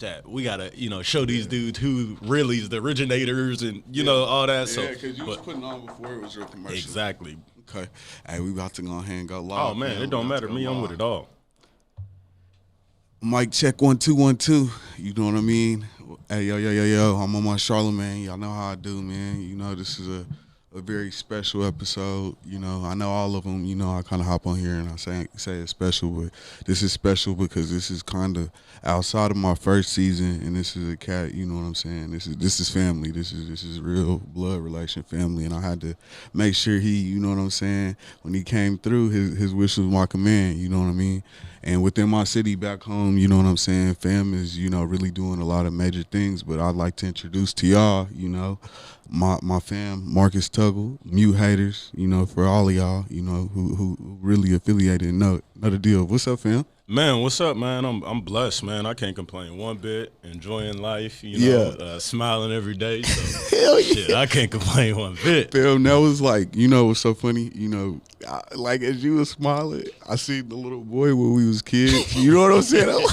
that we gotta, show these dudes who really is the originators and all that. So yeah, because you was putting on before it was your commercial. Exactly. Okay. Hey, we about to go ahead and go live. Oh man, it don't matter to me. I'm with it all. Mic check 1 2 1 2. You know what I mean? Hey, yo. I'm on my Charlemagne. Y'all know how I do, man. This is a very special episode. I know all of them. I kind of hop on here and I say it's special, but this is special because this is kind of outside of my first season, and this is a cat. You know what I'm saying? This is family. This is real blood relation family, and I had to make sure he. You know what I'm saying? When he came through, his wish was my command. You know what I mean? And within my city back home, you know what I'm saying, fam is, really doing a lot of major things. But I'd like to introduce to y'all, my fam, Marcus Tuggle, MuteH8trs, for all of y'all, who really affiliated and know the deal. What's up, fam? Man, what's up, man? I'm blessed, man. I can't complain one bit. Enjoying life, smiling every day. So, hell yeah. Shit, I can't complain one bit. Fam, that was like, what's so funny? Like as you was smiling, I seen the little boy when we was kids. You know what I'm saying?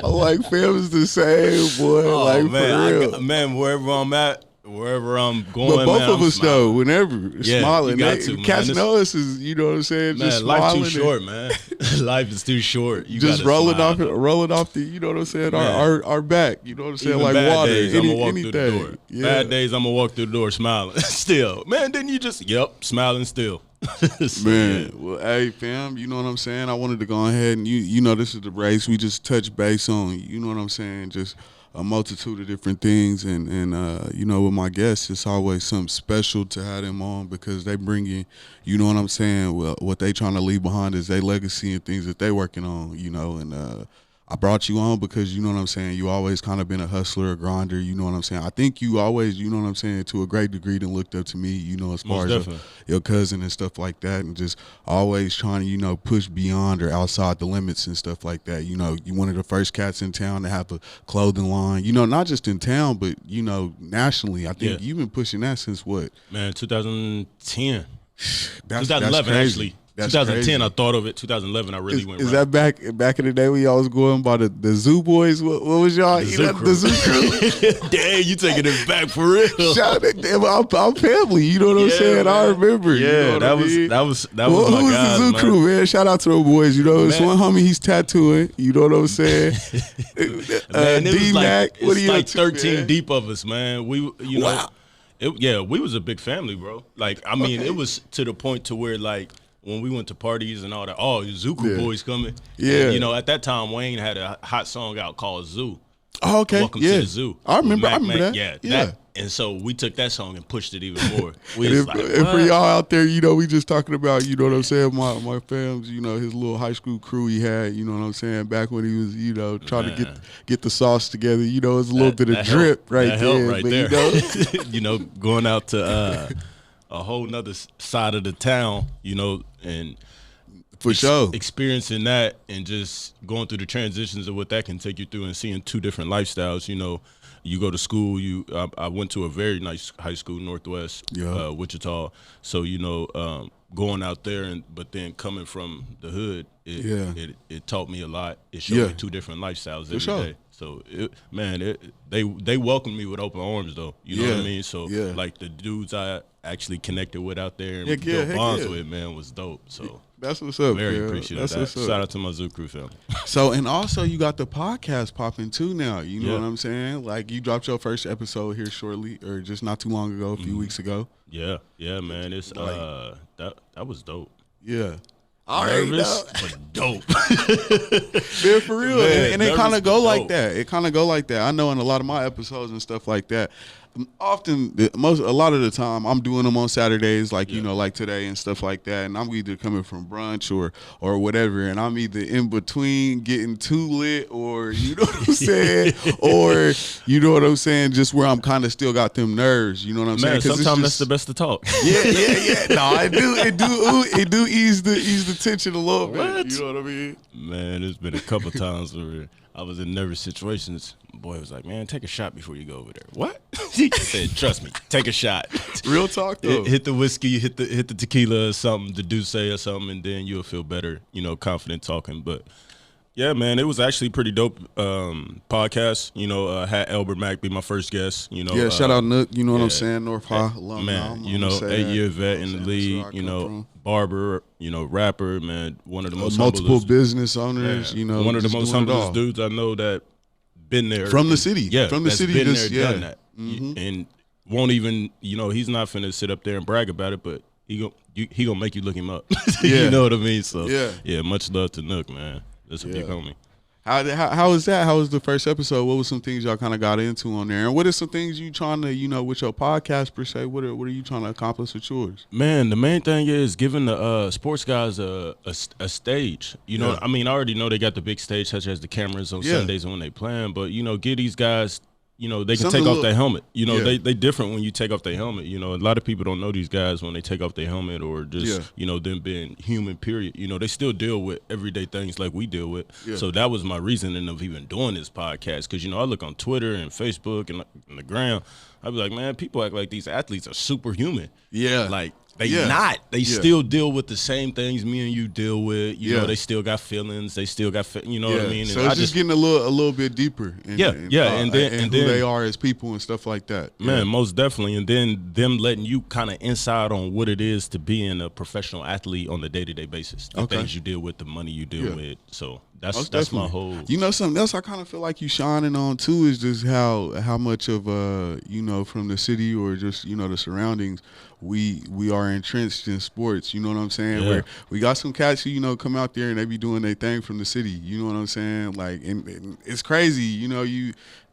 I'm like, fam is the same, boy. Oh, like, man, for real. Wherever I'm at, wherever I'm going, but both man, of us though, whenever smiling, you got to, cats know us is, you know what I'm saying? Man, just life too smiling short, man. Life is too short. You just rolling off the, you know what I'm saying? Our back, you know what I'm saying? Even like bad water, days, I'm gonna walk anything. through the door. Yeah. Bad days, I'm gonna walk through the door smiling. Still, man. Didn't you just? Yep, smiling still. So, man, yeah. well, hey, fam, you know what I'm saying? I wanted to go ahead and you know this is the race. We just touch base on, you know what I'm saying? Just a multitude of different things, and with my guests, it's always something special to have them on because they bring in, you know what I'm saying? Well, what they trying to leave behind is their legacy and things that they working on, and I brought you on because, you know what I'm saying, you always kind of been a hustler, a grinder, you know what I'm saying? I think you always, you know what I'm saying, to a great degree done looked up to me, as far as your cousin and stuff like that, and just always trying to, push beyond or outside the limits and stuff like that. You one of the first cats in town to have a clothing line, not just in town, but, nationally. I think you've been pushing that since what? Man, 2010. That's 2011, crazy. actually. That's 2010, crazy. I thought of it. 2011, I really went. Is that back in the day when y'all was going by the Zoo Boys? What was y'all? The Zoo Crew. Dang, you taking it back for real? Shout out, I'm family. You know what I'm saying? Man. I remember. Yeah, that was my guys, who was the Zoo Crew, man? Shout out to those boys. It's one homie. He's tattooing. You know what I'm saying? Man, it was D-Mac. What are you? Like 13 man? deep of us, man. We, wow. We was a big family, bro. Like, I mean, it was to the point to where like. When we went to parties and all that, Zuku boys coming. Yeah. And, at that time, Wayne had a hot song out called Zoo. Oh, okay. Welcome to the Zoo. I remember that. Yeah. That. And so we took that song and pushed it even more. And for y'all out there, we just talking about, you know what I'm saying, my fam's, his little high school crew he had, you know what I'm saying, back when he was, trying to get the sauce together, it's a little bit of drip right there. Right there. Going out to a whole nother side of the town, and for sure experiencing that and just going through the transitions of what that can take you through and seeing two different lifestyles. You go to school. I went to a very nice high school, Northwest Wichita. So going out there but then coming from the hood, it taught me a lot. It showed me two different lifestyles every day. So they welcomed me with open arms though. You know what I mean? So like the dudes I actually connected with out there and built bonds with, man, was dope. So that's what's up. Very appreciative of that. Shout out to my Zoo Crew family. So, and also you got the podcast popping too now. You know what I'm saying? Like you dropped your first episode here shortly, or just not too long ago, a few weeks ago. Yeah, man. It's that was dope. Yeah. Nervous, but dope. Man, for real. Man, and it kind of go like that. It kind of go like that. I know in a lot of my episodes and stuff like that, a lot of the time I'm doing them on Saturdays, like like today and stuff like that, and I'm either coming from brunch or whatever, and I'm either in between getting too lit, or you know what I'm saying, or you know what I'm saying, just where I'm kind of still got them nerves, you know what I'm saying? Sometimes that's the best to talk. Yeah. No, it do ease the tension a little bit. You know what I mean? Man, there's been a couple times where I was in nervous situations. Boy was like, man, take a shot before you go over there. What? He said, trust me, take a shot. Real talk, though. Hit the whiskey, hit the tequila or something, the Douce or something, and then you'll feel better, confident talking. But Yeah, man, it was actually pretty dope podcast. You know, had Elbert Mack be my first guest. You know, Yeah, shout out Nook. You know what I'm saying? North High alumni. Man, you know, 8-year vet in the league. You know, barber. You know, rapper. Man, one of the most multiple business owners. You know, one of the most humblest dudes I know that been there from the city. Yeah, from the city. Been there, done that, and won't even. You know, he's not finna sit up there and brag about it, but he gonna make you look him up. You know what I mean? So yeah, much love to Nook, man. That's a big homie. How was that? How was the first episode? What was some things y'all kind of got into on there? And what are some things you trying to, you know, with your podcast per se? What are you trying to accomplish with yours? Man, the main thing is giving the sports guys a stage. You know, I mean, I already know they got the big stage, such as the cameras on Sundays when they playing, but you know, give these guys. You know, they can take off their helmet. You know, they different when you take off their helmet. You know, a lot of people don't know these guys when they take off their helmet or just, you know, them being human, period. You know, they still deal with everyday things like we deal with. So that was my reasoning of even doing this podcast. Because, you know, I look on Twitter and Facebook and the gram. I be like, man, people act like these athletes are superhuman. Yeah. Like, they not. They still deal with the same things me and you deal with. You know, they still got feelings. They still got, you know what I mean? And so it's just getting a little bit deeper. And then who they are as people and stuff like that. Man, most definitely. And then them letting you kind of inside on what it is to being a professional athlete on a day-to-day basis. The things you deal with, the money you deal with. So that's my whole. You know, something else I kind of feel like you shining on too is just how much of you know, from the city or just, you know, the surroundings, we are entrenched in sports. You know what I'm saying? Where we got some cats who, you know, come out there and they be doing their thing from the city. You know what I'm saying? Like, and it's crazy. You know,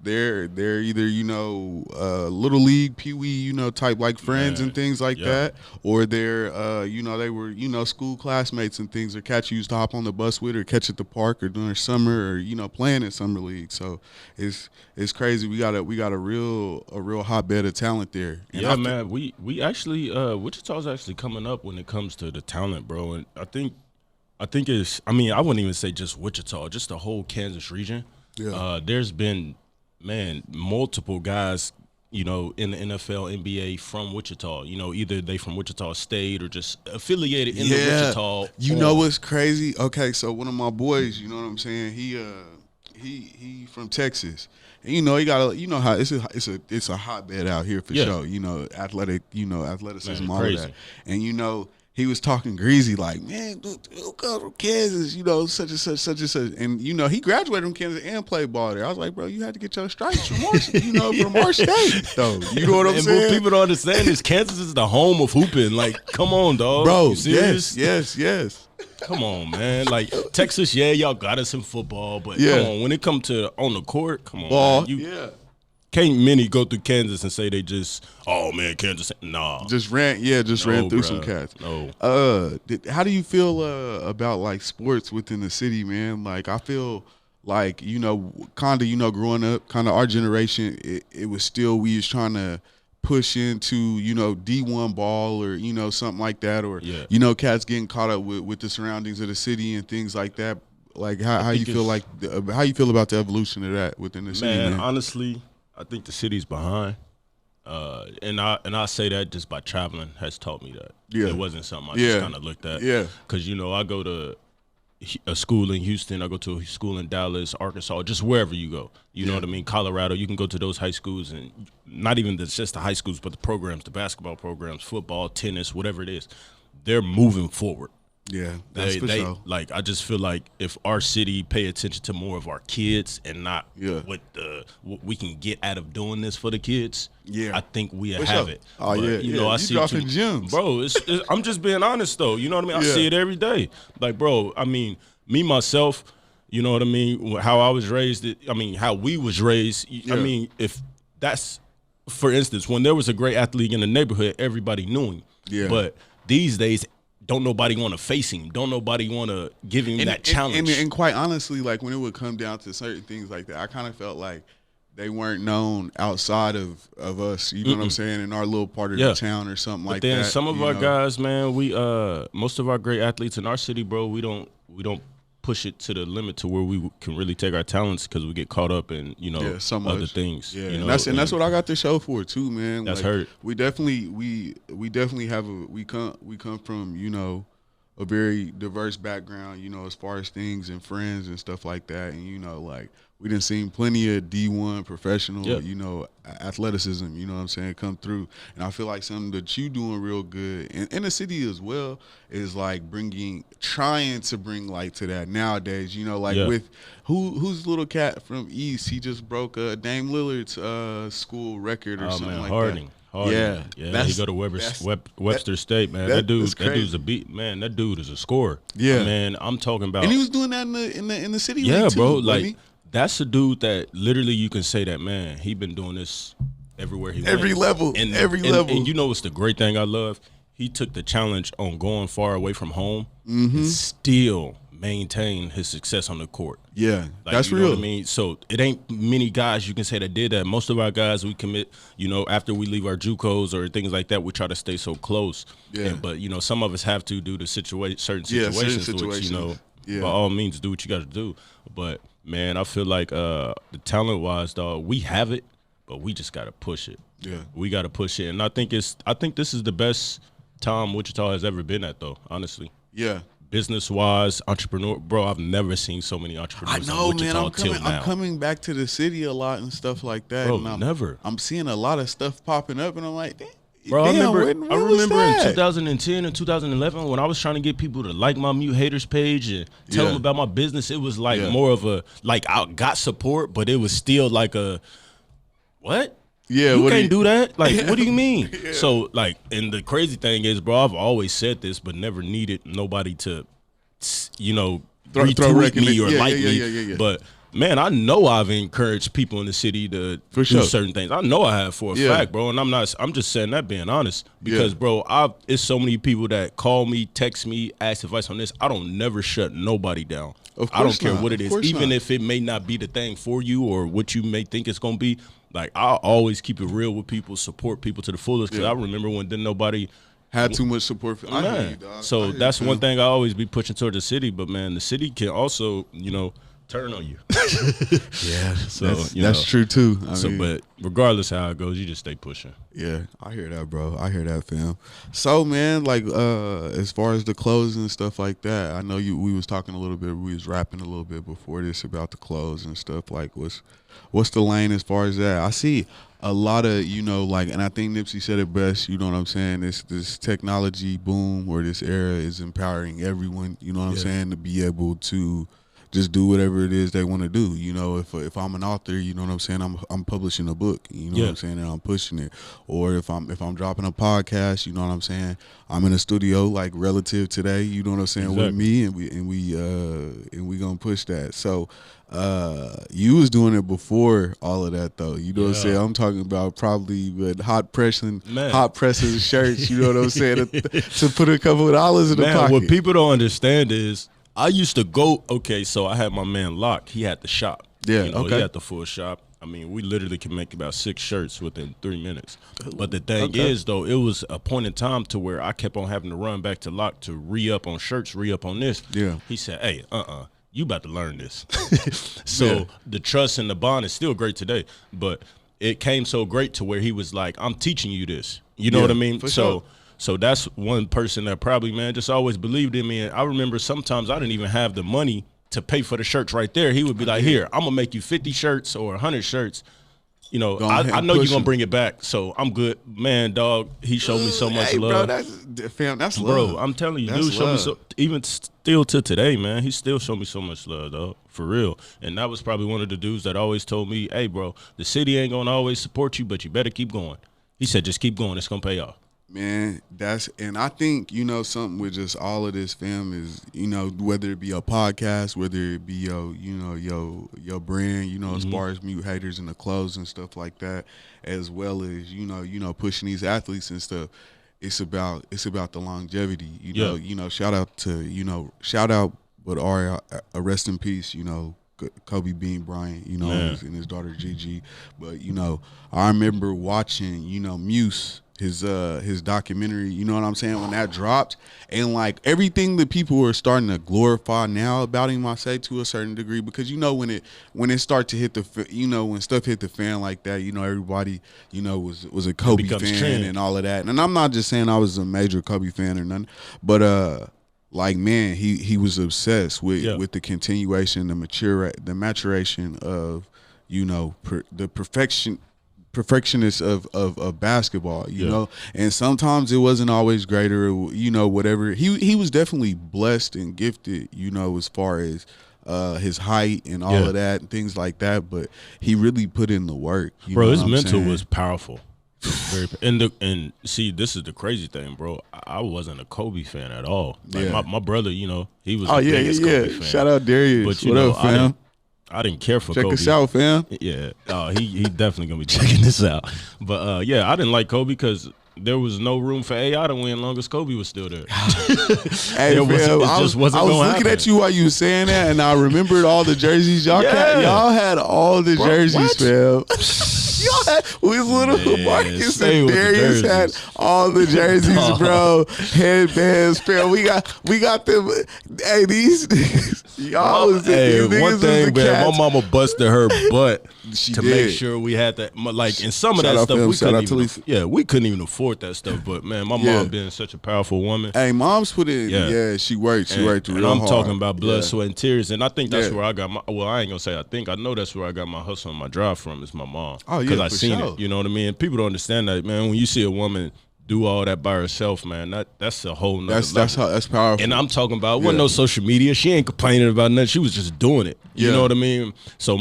they're either, you know, little league, pee-wee, you know, type like friends and things like that, or they're you know, they were, you know, school classmates and things, or cats you used to hop on the bus with or catch at the park or during summer or, you know, playing in summer league. So it's crazy. We got a real hotbed of talent there. And man, we actually Wichita's actually coming up when it comes to the talent, bro. And I think it's, I mean, I wouldn't even say just Wichita, just the whole Kansas region. There's been, man, multiple guys, you know, in the NFL, NBA from Wichita. You know, either they from Wichita State or just affiliated in the Wichita. You know what's crazy? Okay, so one of my boys, you know what I'm saying? He from Texas. And you know, he got you know how it's a hotbed out here for sure. You know, athleticism, man, all of that. And you know, he was talking greasy like, man, who comes from Kansas? You know, such and such. And you know, he graduated from Kansas and played ball there. I was like, bro, you had to get your stripes from Marsh, you know, from Marsh State, though. You know what I'm saying? What people don't understand is Kansas is the home of hooping. Like, come on, dog, bro. You serious? Yes. Come on, man. Like Texas, y'all got us in football, but come on, when it come to on the court, come on, man. Can't many go through Kansas and say they just, oh man, Kansas, nah. Just ran through some cats. No. How do you feel about like sports within the city, man? Like I feel like, you know, kind of, you know, growing up, kind of our generation, it was still, we was trying to push into, you know, D1 ball or, you know, something like that, or you know, cats getting caught up with the surroundings of the city and things like that. Like how you feel like how you feel about the evolution of that within the city, man? Honestly, I think the city's behind, and I say that just by traveling has taught me that. It wasn't something I just kind of looked at. Because you know, I go to a school in Houston, I go to a school in Dallas, Arkansas, just wherever you go. You know what I mean? Colorado, you can go to those high schools, and not even just the high schools, but the programs, the basketball programs, football, tennis, whatever it is, they're moving forward. Yeah, that's for sure. Like, I just feel like if our city pay attention to more of our kids and not what we can get out of doing this for the kids, I think we have it. Oh, but, you know, I see dropping gems, bro. I'm just being honest though. You know what I mean? I see it every day. Like, bro, I mean, me myself, you know what I mean? How I was raised. I mean, how we was raised. I mean, if that's, for instance, when there was a great athlete in the neighborhood, everybody knew him. But these days, don't nobody want to face him. Don't nobody want to give him that challenge. And quite honestly, like when it would come down to certain things like that, I kind of felt like they weren't known outside of us. You know what I'm saying? In our little part of the town or something like that. But then some of our guys, man, we most of our great athletes in our city, bro, we don't push it to the limit to where we can really take our talents because we get caught up in, you know, other things. Yeah, you know? and that's what I got the show for too, man. That's like, hurt. We definitely have we come from, you know, a very diverse background, you know, as far as things and friends and stuff like that. And, you know, like, we done seen plenty of D1 professional, you know, athleticism, you know what I'm saying, come through. And I feel like something that you doing real good and in the city as well is like trying to bring light to that nowadays, you know, like with who's little cat from East, he just broke Dame Lillard's school record or something like Harding. that. Yeah, he go to Webster State, man. That dude's a beat, man. That dude is a scorer. Yeah, man. I'm talking about, and he was doing that in the city. Yeah, league too, bro. Like that's a dude that literally you can say that, man. He been doing this everywhere he went. Every level. And you know what's the great thing I love? He took the challenge on going far away from home and still maintain his success on the court. Yeah, like, that's real. real. Know what I mean, so it ain't many guys you can say that did that. Most of our guys we commit, you know, after we leave our JUCOs or things like that, we try to stay so close. Yeah, but you know, some of us have to due to certain situations, which you know, by all means, do what you got to do. But man, I feel like the talent wise, dog, we have it, but we just got to push it. Yeah, we got to push it, and I think this is the best time Wichita has ever been at, though. Honestly. Yeah. Business-wise, entrepreneur, bro, I've never seen so many entrepreneurs. I know, man. I'm coming back to the city a lot and stuff like that. Bro, and I'm seeing a lot of stuff popping up, and I'm like, bro, I remember in 2010 and 2011 when I was trying to get people to like my MuteH8trs page and tell them about my business. It was like more of a I got support, but it was still like a what? Yeah, you can't do that. Like, what do you mean? So, like, and the crazy thing is, bro, I've always said this, but never needed nobody to, you know, retweet me or like me. But man, I know I've encouraged people in the city to do certain things. I know I have for a fact, bro. And I'm just saying that being honest, because bro, it's so many people that call me, text me, ask advice on this. I don't never shut nobody down. I don't care what it is, even if it may not be the thing for you or what you may think it's gonna be. Like, I'll always keep it real with people, support people to the fullest. Because I remember when nobody had too much support for man. So that's one thing I always be pushing toward the city. But man, the city can also, you know, turn on you. So that's true too. But regardless how it goes, you just stay pushing. Yeah, I hear that, bro. I hear that, fam. So man, like as far as the clothes and stuff like that, I know we was talking a little bit, we was rapping a little bit before this about the clothes and stuff. Like what's the lane as far as that? I see a lot of, you know, like, and I think Nipsey said it best, you know what I'm saying? This technology boom or this era is empowering everyone, you know what I'm saying, to be able to just do whatever it is they want to do. You know, if I'm an author, you know what I'm saying, I'm publishing a book, you know what I'm saying, and I'm pushing it. Or if I'm dropping a podcast, you know what I'm saying, I'm in a studio like Relative today, you know what I'm saying, with me, and we gonna push that. So you was doing it before all of that though, you know what I'm saying. I'm talking about probably with hot pressing shirts, you know what I'm saying, to put a couple of dollars in the pocket. What people don't understand is I used to go, so I had my man Locke. He had the shop. Yeah, you know, he had the full shop. I mean, we literally can make about 6 shirts within 3 minutes. But the thing is, though, it was a point in time to where I kept on having to run back to Locke to re-up on shirts, re-up on this. Yeah. He said, hey, you about to learn this. So the trust and the bond is still great today. But it came so great to where he was like, I'm teaching you this. You know what I mean? So that's one person that probably, man, just always believed in me. And I remember sometimes I didn't even have the money to pay for the shirts right there. He would be like, here, I'm going to make you 50 shirts or 100 shirts. You know, I know you're going to bring it back, so I'm good. Man, dog, he showed me so much love. Bro, that's love. Bro, I'm telling you, dude showed me so, even still to today, man, he still showed me so much love, dog, for real. And that was probably one of the dudes that always told me, hey, bro, the city ain't going to always support you, but you better keep going. He said, just keep going. It's going to pay off. Man, and I think, you know, something with just all of this, fam, is, you know, whether it be a podcast, whether it be your brand, you know, as far as MuteH8trs and the clothes and stuff like that, as well as, you know, pushing these athletes and stuff. It's about the longevity, you know, shout out, but rest in peace, you know, Kobe Bean Bryant, you know, and his daughter Gigi. But, you know, I remember watching, you know, Muse, his documentary, you know what I'm saying, when that dropped, and like everything that people are starting to glorify now about him, I say, to a certain degree, because, you know, when it start to hit when stuff hit the fan like that, you know, everybody, you know, was a Kobe fan and all of that. And I'm not just saying I was a major Kobe fan or nothing, but like, man, he was obsessed with the continuation, the maturation of, you know, the perfectionist of basketball, you know, and sometimes it wasn't always great, or, you know, whatever. He was definitely blessed and gifted, you know, as far as his height and all of that and things like that, but he really put in the work. Bro, his mental was powerful. And see, this is the crazy thing, bro. I wasn't a Kobe fan at all. Like my brother, you know, he was the biggest Kobe fan. Shout out Darius. But you what know, up, fam? I didn't care for Kobe. Check us out, fam. Yeah. He definitely gonna be checking this out. But I didn't like Kobe because there was no room for AI to win long as Kobe was still there. Hey, I was looking at you while you were saying that, and I remembered all the jerseys y'all had. Y'all had all the jerseys, fam. Y'all had, with little Marcus and Darius had all the jerseys, bro. Headbands, fam. We got them. Hey, these y'all was one thing, man. My mama busted her butt to make sure we had that. Like, and some of that stuff we couldn't even afford that stuff. But man, my mom being such a powerful woman. Hey, mom's put in. Yeah, she worked. She worked real hard. And I'm talking about blood, sweat, and tears. And I think that's where I got my. Well, I ain't gonna say I think. I know that's where I got my hustle and my drive from. Is my mom. Oh yeah, because I seen it. You know what I mean? People don't understand that, man. When you see a woman do all that by herself, man, that's a whole nother level. That's powerful. And I'm talking about wasn't no social media. She ain't complaining about nothing. She was just doing it. You know what I mean? So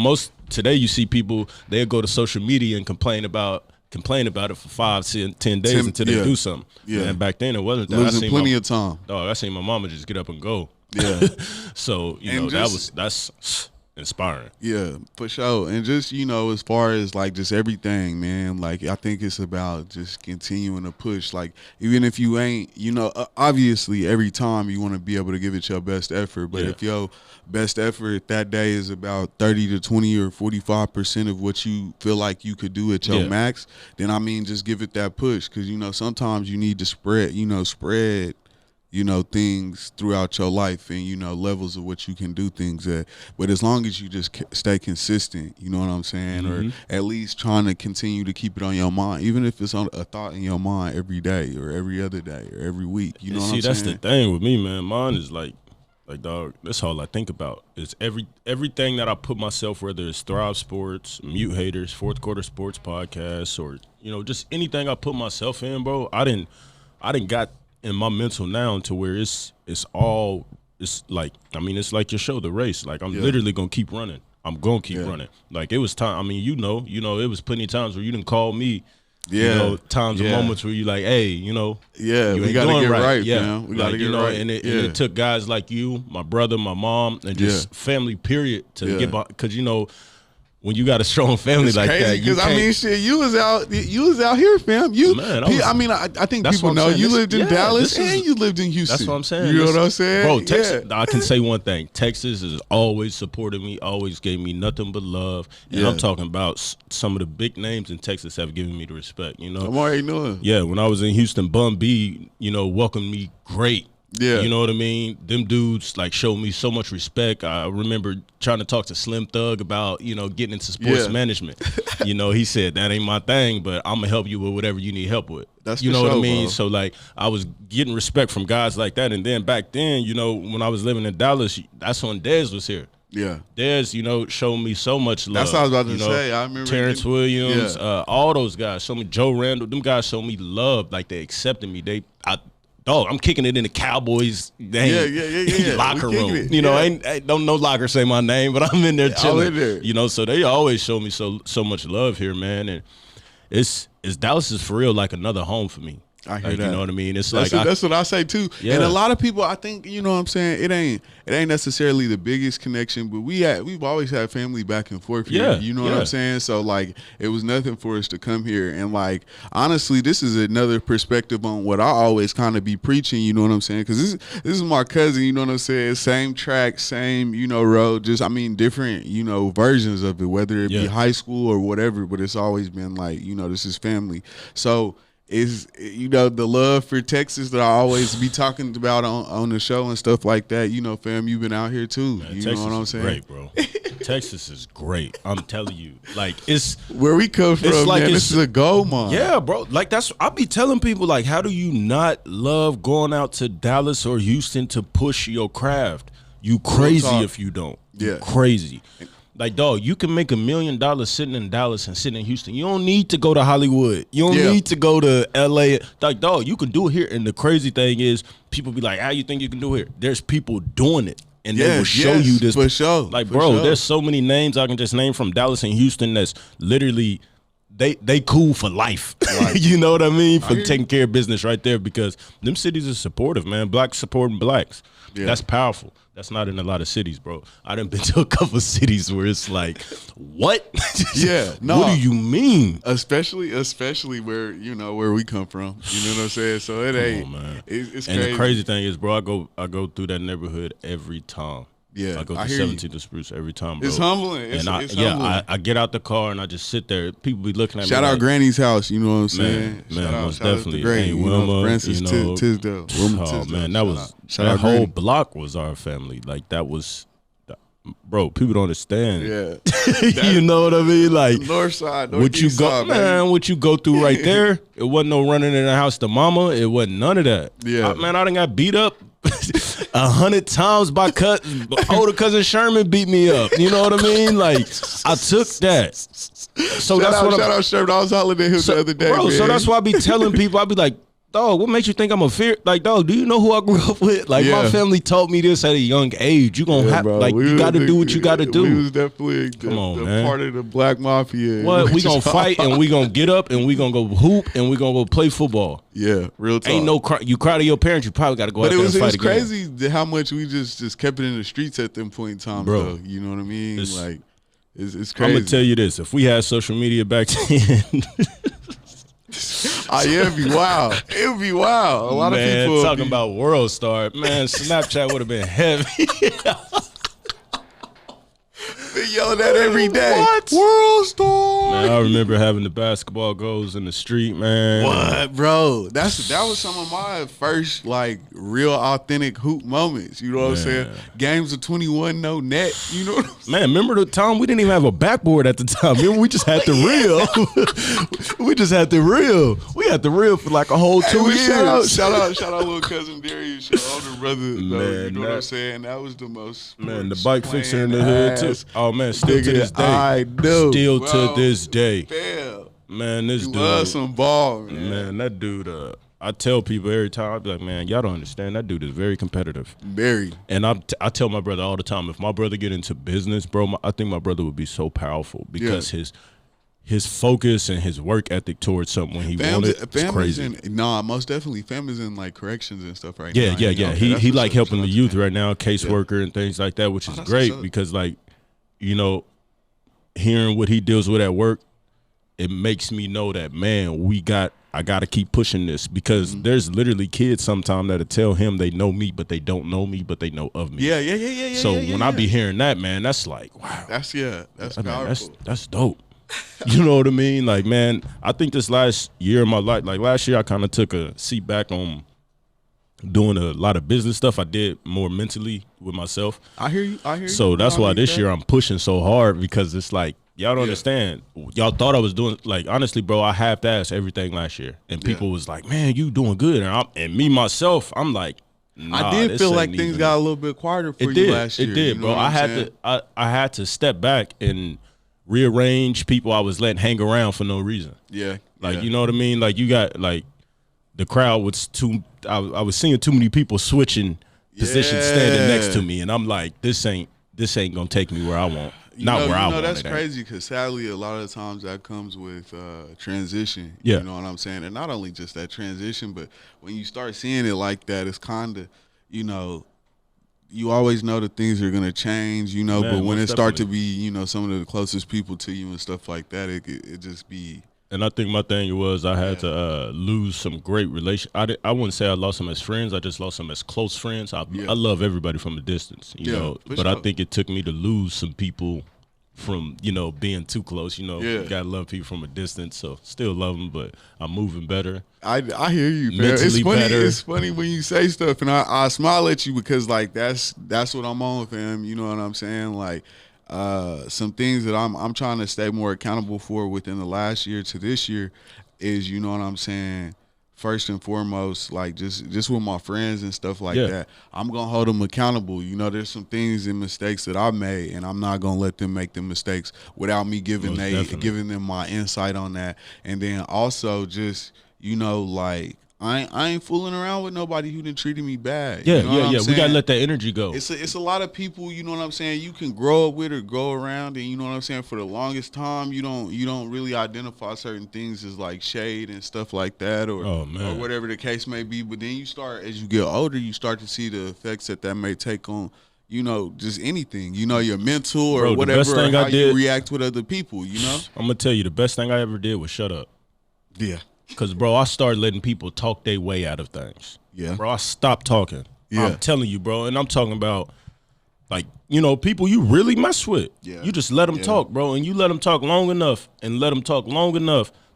today you see people, they'll go to social media and complain about it for 5, 10 days until they do something. Yeah. And back then it wasn't that. Losing plenty of time. Dog, I seen my mama just get up and go. Yeah. So, you know, that's inspiring. Yeah, for sure. And just, you know, as far as like just everything, man, like I think it's about just continuing to push. Like, even if you ain't, you know, obviously every time you want to be able to give it your best effort, but if your best effort that day is about 30 to 20 or 45% of what you feel like you could do at your max, then I mean, just give it that push. Because, you know, sometimes you need to spread you know, things throughout your life and, you know, levels of what you can do things at. But as long as you just stay consistent, you know what I'm saying? Or at least trying to continue to keep it on your mind, even if it's on a thought in your mind every day or every other day or every week. You know what I'm saying? See, that's the thing with me, man. Mine is like, dog, that's all I think about. Is everything that I put myself, whether it's Thrive Sports, MuteH8trs, Fourth Quarter Sports Podcast, or, you know, just anything I put myself in, bro, I didn't got in my mental now to where it's like, I mean, it's like your show, The Race. Like, I'm literally gonna keep running. I'm gonna keep running. Like, it was time. I mean, you know, it was plenty of times where you didn't call me. You know, times and moments where you like, hey, you know, we gotta get right. We gotta get right. And it took guys like you, my brother, my mom, and just family. Period to get by, because you know, when you got a strong family like that, because I mean, shit, you was out here, fam. I think people know you lived in Dallas and you lived in Houston. That's what I'm saying. You know what I'm saying, bro? Texas, I can say one thing: Texas has always supported me, always gave me nothing but love. And I'm talking about some of the big names in Texas have given me the respect. You know, I'm already knowing. Yeah, when I was in Houston, Bun B, you know, welcomed me great. Yeah, you know what I mean? Them dudes like showed me so much respect. I remember trying to talk to Slim Thug about, you know, getting into sports management. You know, he said that ain't my thing, but I'm gonna help you with whatever you need help with. That's you know what I mean? Bro. So like, I was getting respect from guys like that, and then back then, you know, when I was living in Dallas, that's when Dez was here. Yeah, Dez, you know, showed me so much love. That's what I was about to say. I remember Terrence Williams, all those guys showed me. Joe Randall, them guys showed me love. Like, they accepted me. I'm kicking it in the Cowboys locker room. You know, ain't don't no locker say my name, but I'm in there chilling. You know, so they always show me so much love here, man. And it's Dallas is for real like another home for me. I hear that. You know what I mean? It's that's what I say too. Yeah. And a lot of people, I think, you know what I'm saying, it ain't necessarily the biggest connection, but we've always had family back and forth here. You know what I'm saying? So like, it was nothing for us to come here. And like, honestly, this is another perspective on what I always kind of be preaching, you know what I'm saying? Because this is my cousin, you know what I'm saying? Same track, same, you know, road, just, I mean, different, you know, versions of it, whether it be high school or whatever, but it's always been like, you know, this is family. So is, you know, the love for Texas that I always be talking about on the show and stuff like that. You know, fam, you've been out here too. Man, you Texas know what I'm is saying? great, bro. Texas is great. I'm telling you, like it's where we come from. Like man, this is a gold mine. Yeah, bro. Like that's I be telling people like, how do you not love going out to Dallas or Houston to push your craft? You crazy if you don't. Yeah, you crazy. Like, dog, you can make $1 million sitting in Dallas and sitting in Houston. You don't need to go to Hollywood. You don't need to go to LA. Like, dog, you can do it here. And the crazy thing is, people be like, how you think you can do it here? There's people doing it. And they will show you this. For sure. Like, bro, there's so many names I can just name from Dallas and Houston that's literally, they cool for life. You know what I mean? For taking care of business right there, because them cities are supportive, man. Blacks supporting blacks. Yeah. That's powerful. That's not in a lot of cities, bro. I done been to a couple cities where it's like, what? Yeah, no. What do you mean? Especially where, you know, where we come from. You know what I'm saying? So it ain't. Man. It's and crazy. The crazy thing is, bro, I go through that neighborhood every time. Yeah, I go to 17th and Spruce every time, bro. It's humbling. It's humbling. I get out the car and I just sit there. People be looking at me. Shout out like, Granny's house. You know what I'm saying? Man, most definitely. Hey, Wilma, Francis, Tisdale. Oh man, that whole block was our family. Like that was, bro. People don't understand. Yeah, you know what I mean? Like north side, what you go, man. What you go through right there? It wasn't no running in the house to mama. It wasn't none of that. Yeah, man, I done got beat up 100 times by older cousin Sherman beat me up. You know what I mean? Like I took that. So shout out Sherman. I was hollering at him the other day, bro. Man. So that's why I be telling people. I be like, dog, what makes you think I'm a fear? Like, dog, do you know who I grew up with? Like, my family taught me this at a young age. You gonna have, like, you got to do what you got to do. We was definitely the part of the black mafia. What? We gonna fight and we gonna get up and we gonna go hoop and we gonna go play football. Yeah, real talk. Ain't no cry. You cry to your parents, you probably got to go out there and fight again. But it was crazy how much we just kept it in the streets at them point in time, bro. Though, you know what I mean? Like, it's crazy. I'm gonna tell you this: if we had social media back then. Yeah, it'd be wild. It would be wild. A lot of people talking about World Star. Man, Snapchat would have been heavy. They yelling that every day. What? World Star. Man, I remember having the basketball goals in the street, man. What, bro? That was some of my first like real authentic hoop moments. You know what I'm saying? Games of 21, no net. You know what I'm saying? Man, remember the time we didn't even have a backboard at the time? Remember we just had the reel. We just had the reel. We had the reel for like a whole 2 years. Shout out, little cousin Darius, your older brother. Man, you know what I'm saying? That was the most. Man, the bike fixer in the hood too. Oh man, still to this day. I know. Still to this day. Damn. Man, this dude. Love some ball, man. Man, that dude. I tell people every time, I be like, man, y'all don't understand. That dude is very competitive. Very. And I tell my brother all the time, if my brother get into business, bro, I think my brother would be so powerful because his focus and his work ethic towards something when he wanted, it's crazy. Most definitely. Family's in like corrections and stuff right now. Yeah. He like helping the youth right now, caseworker and things like that, which is great because like, you know, hearing what he deals with at work, it makes me know that, man, I got to keep pushing this because there's literally kids sometimes that'll tell him they know me, but they don't know me, but they know of me. Yeah. So when I be hearing that, man, that's like, wow. That's powerful. That's dope. You know what I mean? Like, man, I think this last year of my life, like last year I kind of took a seat back on doing a lot of business stuff. I did more mentally with myself. I hear you. So that's why this year I'm pushing so hard because it's like, y'all don't understand. Y'all thought I was doing, like, honestly, bro, I half-assed everything last year. And people was like, man, you doing good. And me, myself, I'm like, nah, I did feel like things got a little bit quieter for you last year. It did, bro. I had to step back and rearrange people I was letting hang around for no reason. Yeah. Like, you know what I mean? Like, you got, like, the crowd was I was seeing too many people switching positions standing next to me. And I'm like, this ain't going to take me where I want. Not where I want. That's crazy because sadly, a lot of the times that comes with transition. Yeah. You know what I'm saying? And not only just that transition, but when you start seeing it like that, it's kind of, you know, you always know that things are going to change, you know, but when it start to be, you know, some of the closest people to you and stuff like that, it just be. And I think my thing was I had to lose some great relations. I wouldn't say I lost them as friends. I just lost them as close friends. I love everybody from a distance, you know. But I think it took me to lose some people from being too close. You gotta love people from a distance. So still love them, but I'm moving better. I hear you, man. Mentally better. It's funny when you say stuff, and I smile at you because like that's what I'm on, fam. You know what I'm saying? Like some things that I'm trying to stay more accountable for within the last year to this year is, you know what I'm saying, first and foremost, like just with my friends and stuff like that, I'm gonna hold them accountable. There's some things and mistakes that I've made, and I'm not gonna let them make the mistakes without me giving them my insight on that. And then also just like I ain't fooling around with nobody who done treated me bad. Yeah. We gotta let that energy go. It's a lot of people, you know what I'm saying, you can grow up with or go around, and you know what I'm saying, for the longest time you don't really identify certain things as like shade and stuff like that, or whatever the case may be. But then you start, as you get older, you start to see the effects that may take on just anything, your mental or whatever, or how you react with other people. I'm gonna tell you, the best thing I ever did was shut up. Yeah. Because, bro, I started letting people talk their way out of things. Yeah. Bro, I stopped talking. Yeah. I'm telling you, bro. And I'm talking about, like, people you really mess with. Yeah. You just let them talk, bro. And you let them talk long enough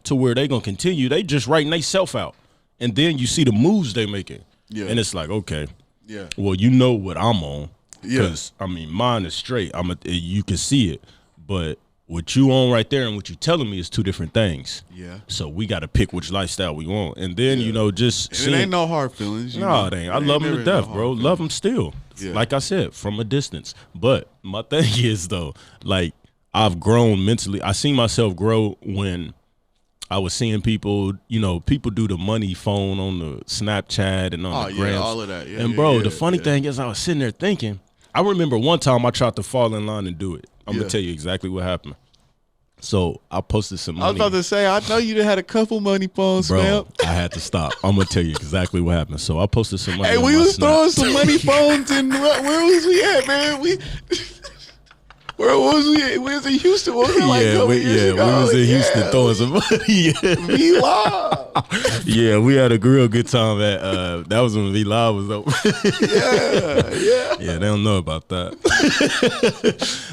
to where they going to continue. They just writing themselves out. And then you see the moves they making. Yeah. And it's like, okay. Yeah. Well, you know what I'm on. Yeah. Because, mine is straight. You can see it. But what you on right there and what you telling me is two different things. Yeah. So we got to pick which lifestyle we want. And then, just it ain't no hard feelings. No, it ain't. I love them to death, bro. Love them still. Yeah. Like I said, from a distance. But my thing is, though, like, I've grown mentally. I seen myself grow when I was seeing people, people do the money phone on the Snapchat and on the Grams. All of that. Yeah, and, bro, the funny thing is I was sitting there thinking, I remember one time I tried to fall in line and do it. I'm going to tell you exactly what happened. So I posted some money. I was about to say, I know you had a couple money phones, bro. Man. I had to stop. I'm going to tell you exactly what happened. So I posted some money. Hey, we was throwing some money phones in, where was we at, man? Where was we at? We was in Houston. What was it like we was in Houston throwing some money. V-Live. Yeah, we had a real good time at, that was when V-Live was open. Yeah, they don't know about that.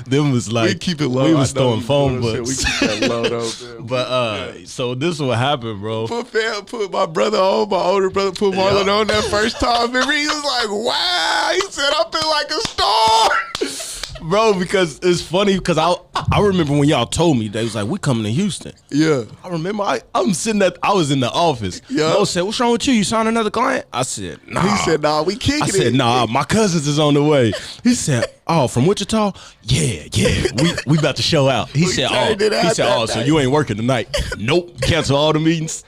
Them was like, we keep it low. We was throwing phone books. We keep that low though, man. But, so this is what happened, bro. Put my brother on, my older brother put Marlon on that first time. Remember, he was like, wow. He said, I feel like a star. Bro, because it's funny because I remember when y'all told me, they was like, we coming to Houston. Yeah. I remember I'm sitting I was in the office. Yeah. Mo said, what's wrong with you? You signed another client? I said, nah. He said, nah, we kicking it. I said, nah, my cousins is on the way. He said, oh, from Wichita? Yeah. We about to show out. He said, so you ain't working tonight? Nope. Cancel all the meetings.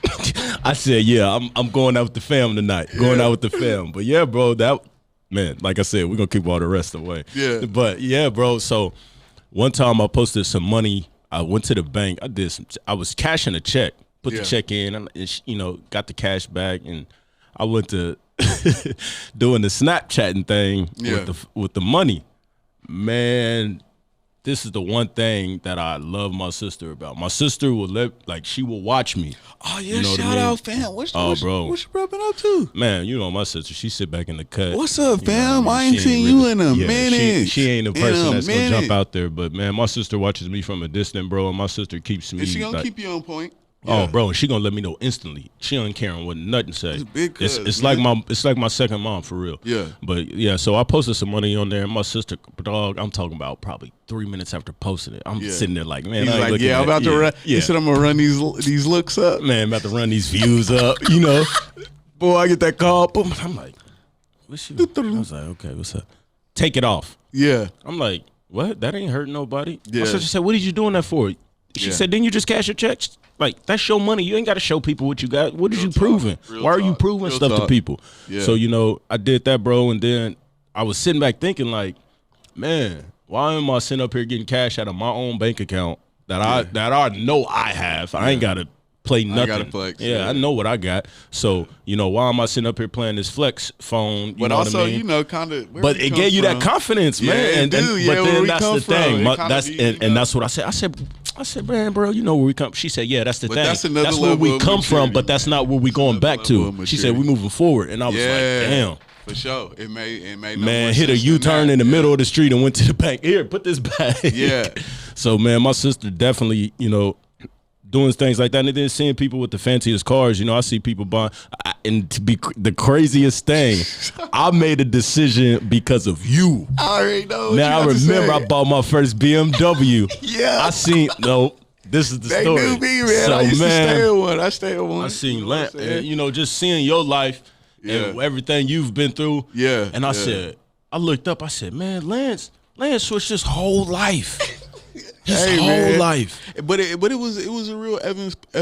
I said, yeah, I'm going out with the fam tonight. Going out with the fam. But yeah, bro, man, like I said, we're going to keep all the rest away. Yeah. But, yeah, bro, so one time I posted some money. I went to the bank. I was cashing a check, put the check in, and, got the cash back, and I went to doing the Snapchatting thing with the money. Man, this is the one thing that I love my sister about. My sister will she will watch me. Oh yeah, shout out, fam. Bro, what's your been up to? Man, my sister. She sit back in the cut. What's up, fam? I ain't seen you in a minute. She ain't a person that's gonna jump out there. But man, my sister watches me from a distance, bro. And my sister keeps me. And she gonna keep you on point. Oh, bro, she gonna let me know instantly. She don't care what nothing say. It's big. It's like my second mom for real. Yeah. But yeah, so I posted some money on there, and my sister, dog, I'm talking about probably 3 minutes after posting it. I'm sitting there like, man, he's like, I'm about to run. He said, I'm gonna run these looks up. Man, I'm about to run these views up. Boy, I get that call. Boom. I'm like, what's you? I was like, okay, what's up? Take it off. Yeah. I'm like, what? That ain't hurting nobody. Yeah. My sister said, what are you doing that for? She said, didn't you just cash your checks? Like, that's your money. You ain't got to show people what you got. What is you proving? Why are you proving stuff to people? Yeah. So, I did that, bro. And then I was sitting back thinking, like, man, why am I sitting up here getting cash out of my own bank account that I know I have? I ain't got to play nothing. I got to flex. Yeah, I know what I got. So, why am I sitting up here playing this flex phone? But also, what I mean? kind of. But it gave you that confidence, man. But then that's the thing. And that's what I said. I said, man, bro, you know where we come. She said, yeah, that's the thing. That's where we come from, but that's not where we going back to. She said, we moving forward. And I was like, damn. For sure. It made man, hit a U-turn in the middle of the street and went to the bank. Here, put this back. Yeah. So man, my sister definitely, you know, doing things like that, and then seeing people with the fanciest cars. You know, I see people buying, and to be the craziest thing, I made a decision because of you. I already know. Now I remember I bought my first BMW. Yeah, I seen This is the story. They knew me, man. So, I used to man, stay at one. I stay at one. I seen Lance, and, you know, just seeing your life and everything you've been through. Yeah, and I said, I looked up. I said, man, Lance switched his whole life. His whole life. But it was a real ebb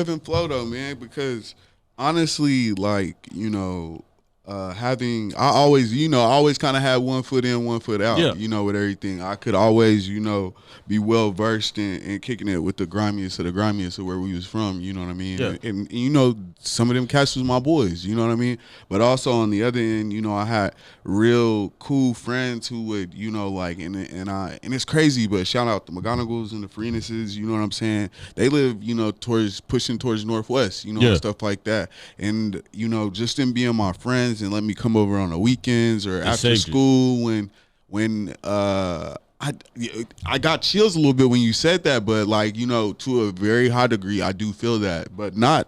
and flow though, man, because honestly, like, you know, I always kind of had one foot in, one foot out, you know, with everything. I could always, you know, be well versed in kicking it with the grimiest of where we was from, you know what I mean? Yeah. And you know, some of them cats was my boys, you know what I mean? But also on the other end, you know, I had real cool friends who would, you know, like, and it's crazy, but shout out the McGonagalls and the Freenuses, you know what I'm saying? They live, you know, pushing towards Northwest, you know, and stuff like that. And, you know, just them being my friends and let me come over on the weekends or after school when I got chills a little bit when you said that, but like, you know, to a very high degree, I do feel that, but not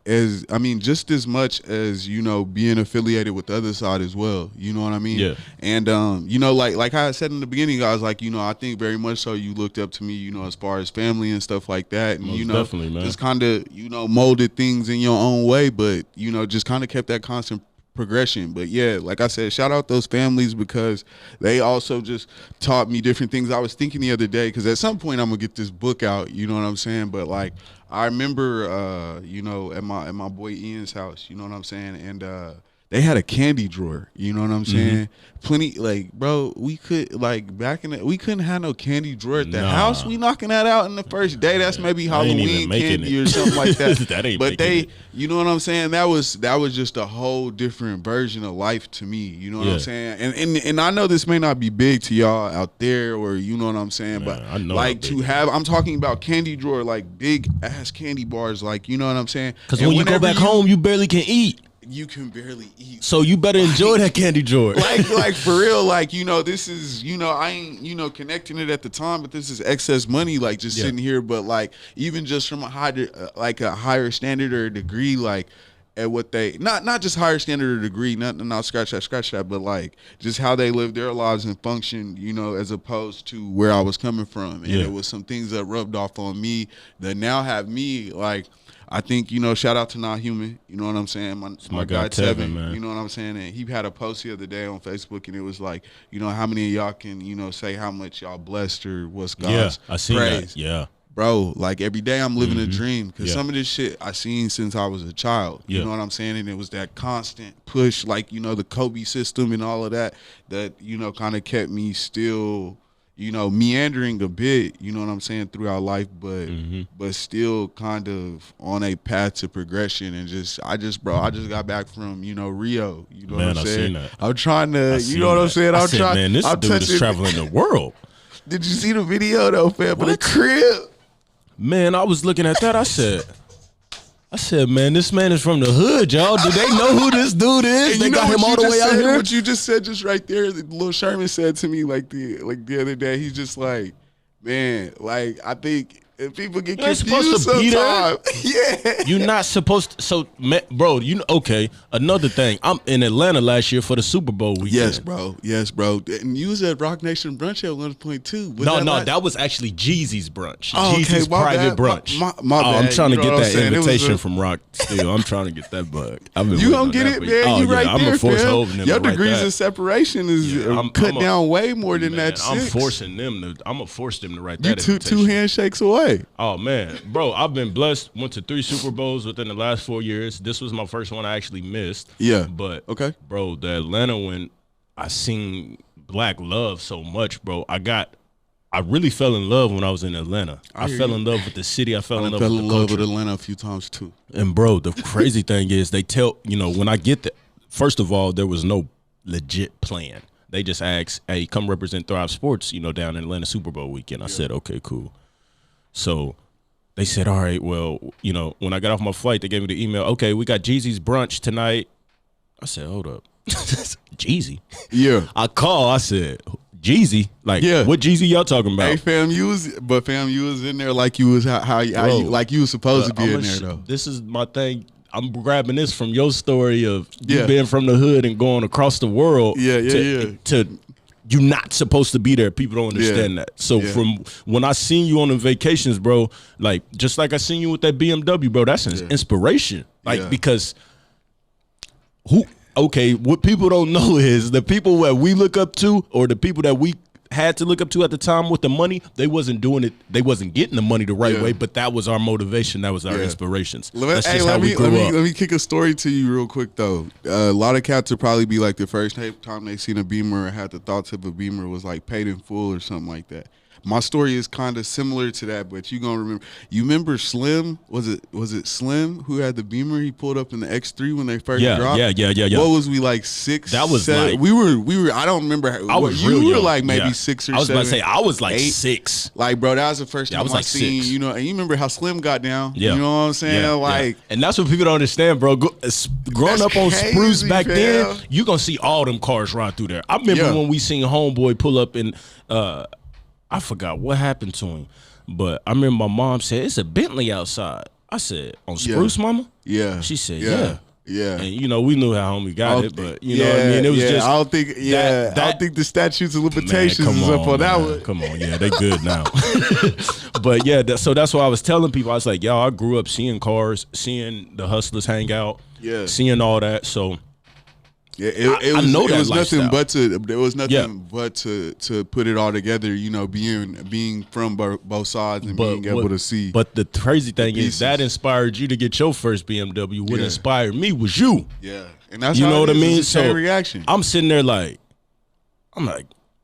as, I mean, just as much as, you know, being affiliated with the other side as well. You know what I mean? Yeah. And, you know, like I said in the beginning, guys, like, you know, I think very much so you looked up to me, you know, as far as family and stuff like that. And, most you know, definitely, man. just kind of, you know, molded things in your own way, but, you know, just kind of kept that constant progression. But yeah, like I said, shout out those families because they also just taught me different things. I was thinking the other day, because at some point I'm gonna get this book out, you know what I'm saying? But like I remember you know, at my boy Ian's house, you know what I'm saying, and they had a candy drawer, you know what I'm saying? Plenty, like, bro, we could, like, we couldn't have no candy drawer at the house. We knocking that out in the first day. That's maybe Halloween candy or something like that. That ain't but you know what I'm saying? That was just a whole different version of life to me. You know what I'm saying? And I know this may not be big to y'all out there, or you know what I'm saying, but I know like to have, I'm talking about candy drawer, like big ass candy bars, like, you know what I'm saying? Because when you go back home, you barely can eat. You can barely eat. So you better enjoy that candy drawer. Like for real, like, you know, this is, you know, I ain't, you know, connecting it at the time, but this is excess money, like just sitting here. But like, even just from a higher standard or degree, like at what they, not just higher standard or degree, not scratch that, but like just how they live their lives and function, you know, as opposed to where I was coming from. And it was some things that rubbed off on me that now have me like, I think, you know, shout out to Not Human, you know what I'm saying? My guy Tevin, man. You know what I'm saying? And he had a post the other day on Facebook, and it was like, you know, how many of y'all can, you know, say how much y'all blessed or what's God's I seen praise. That. Yeah. Bro, like every day I'm living a dream, because some of this shit I seen since I was a child. You know what I'm saying? And it was that constant push, like, you know, the Kobe system and all of that, you know, kind of kept me still, you know, meandering a bit, you know what I'm saying, throughout life, but still kind of on a path to progression. And I just got back from, you know, Rio, you know what I'm saying? I'm trying to, you know what I'm saying? I'm trying. Man, this dude is traveling the world. Did you see the video though, fam? For the crib? Man, I was looking at that. I said, man, this man is from the hood, y'all. Do they know who this dude is? And they got him all the way out here. What you just said, just right there, Lil Sherman said to me like the other day. He's just like, man, like I think if people get confused sometimes. Yeah, you're not supposed to. So, bro, you know, okay. Another thing, I'm in Atlanta last year for the Super Bowl weekend. Yes, bro. And you was at Rock Nation brunch at 1.2. No, that was actually Jeezy's brunch. Jeezy's private brunch. My bad. I'm trying to get that invitation from Rock. Still, I'm trying to get that bug. You gonna get it, man? You right there, I'm a force fam. Your degrees of separation is cut down way more than that. I'm forcing them to. I'm gonna force them to write that. You two handshakes away. Oh man, bro, I've been blessed. Went to 3 Super Bowls within the last 4 years. This was my first one I actually missed. Yeah, but okay, bro, the Atlanta one, I seen Black love so much, bro. I really fell in love when I was in Atlanta. I fell in love with the city. I fell in love with Atlanta a few times too. And bro, the crazy thing is, they tell, you know, when I get there, first of all, there was no legit plan. They just asked, hey, come represent Thrive Sports, you know, down in Atlanta Super Bowl weekend. I said, okay, cool. So they said, all right, well, you know, when I got off my flight, they gave me the email. Okay, we got Jeezy's brunch tonight. I said, hold up. Jeezy? Yeah. I called. I said, Jeezy, like what Jeezy y'all talking about? Hey fam, you was in there like you was how you like you was supposed to be in there though. This is my thing. I'm grabbing this from your story of you being from the hood and going across the world. To you're not supposed to be there. People don't understand that. So from when I seen you on the vacations, bro, like just like I seen you with that BMW, bro, that's an inspiration. Like because what people don't know is the people that we look up to, or the people that we had to look up to at the time with the money, they wasn't doing it. They wasn't getting the money the right way, but that was our motivation. That was our inspirations. That's just how we grew up. Let me kick a story to you real quick, though. A lot of cats would probably be like the first time they seen a Beamer or had the thoughts of a Beamer was like paid in full or something like that. My story is kind of similar to that, but you gonna remember. You remember Slim? Was it Slim who had the Beamer? He pulled up in the X3 when they first dropped. Yeah. What was we like 6? That was 7? like we were. I don't remember. I was you real were young. like maybe 6 or 7. I was about to say I was like 8. 6. Like bro, that was the first time I was like seen 6. You know, and you remember how Slim got down. Yeah. You know what I'm saying? And that's what people don't understand, bro. Growing up on Spruce back then, you gonna see all them cars ride through there. I remember when we seen Homeboy pull up in. I forgot what happened to him, but I remember my mom said, it's a Bentley outside. I said, on Spruce, mama? Yeah. She said, yeah. And you know, we knew how homie got it, but you know what I mean? It was just. I don't think, I don't think the statutes of limitations is up on that one. Come on, they good now. But so that's why I was telling people, I was like, y'all, I grew up seeing cars, seeing the hustlers hang out, seeing all that. So. Yeah, it was nothing but to put it all together, you know, being from both sides and being able to see. But the crazy thing is that inspired you to get your first BMW. What inspired me was you. Yeah, and that's you know what I mean. So reaction. I'm sitting there like,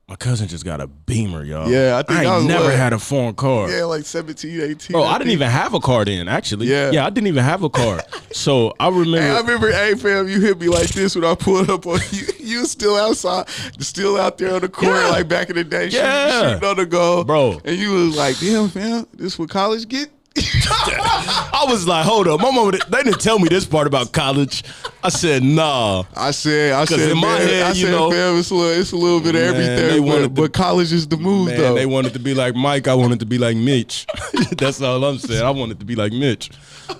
my cousin just got a Beamer, y'all. Yeah, I ain't never had a foreign car. Yeah, like 17, 18. Bro, I didn't even have a car then, actually. Yeah, I didn't even have a car. So I remember. Hey, fam, you hit me like this when I pulled up on you. You was still outside, still out there on the court like back in the day. Shooting on the goal. Bro. And you was like, damn, fam, this what college get? I was like, hold up, my mama, they didn't tell me this part about college. I said, nah. I said, in my head, you know, fam, it's a little bit of everything, but college is the move, though. They wanted to be like Mike, I wanted to be like Mitch. That's all I'm saying. I wanted to be like Mitch.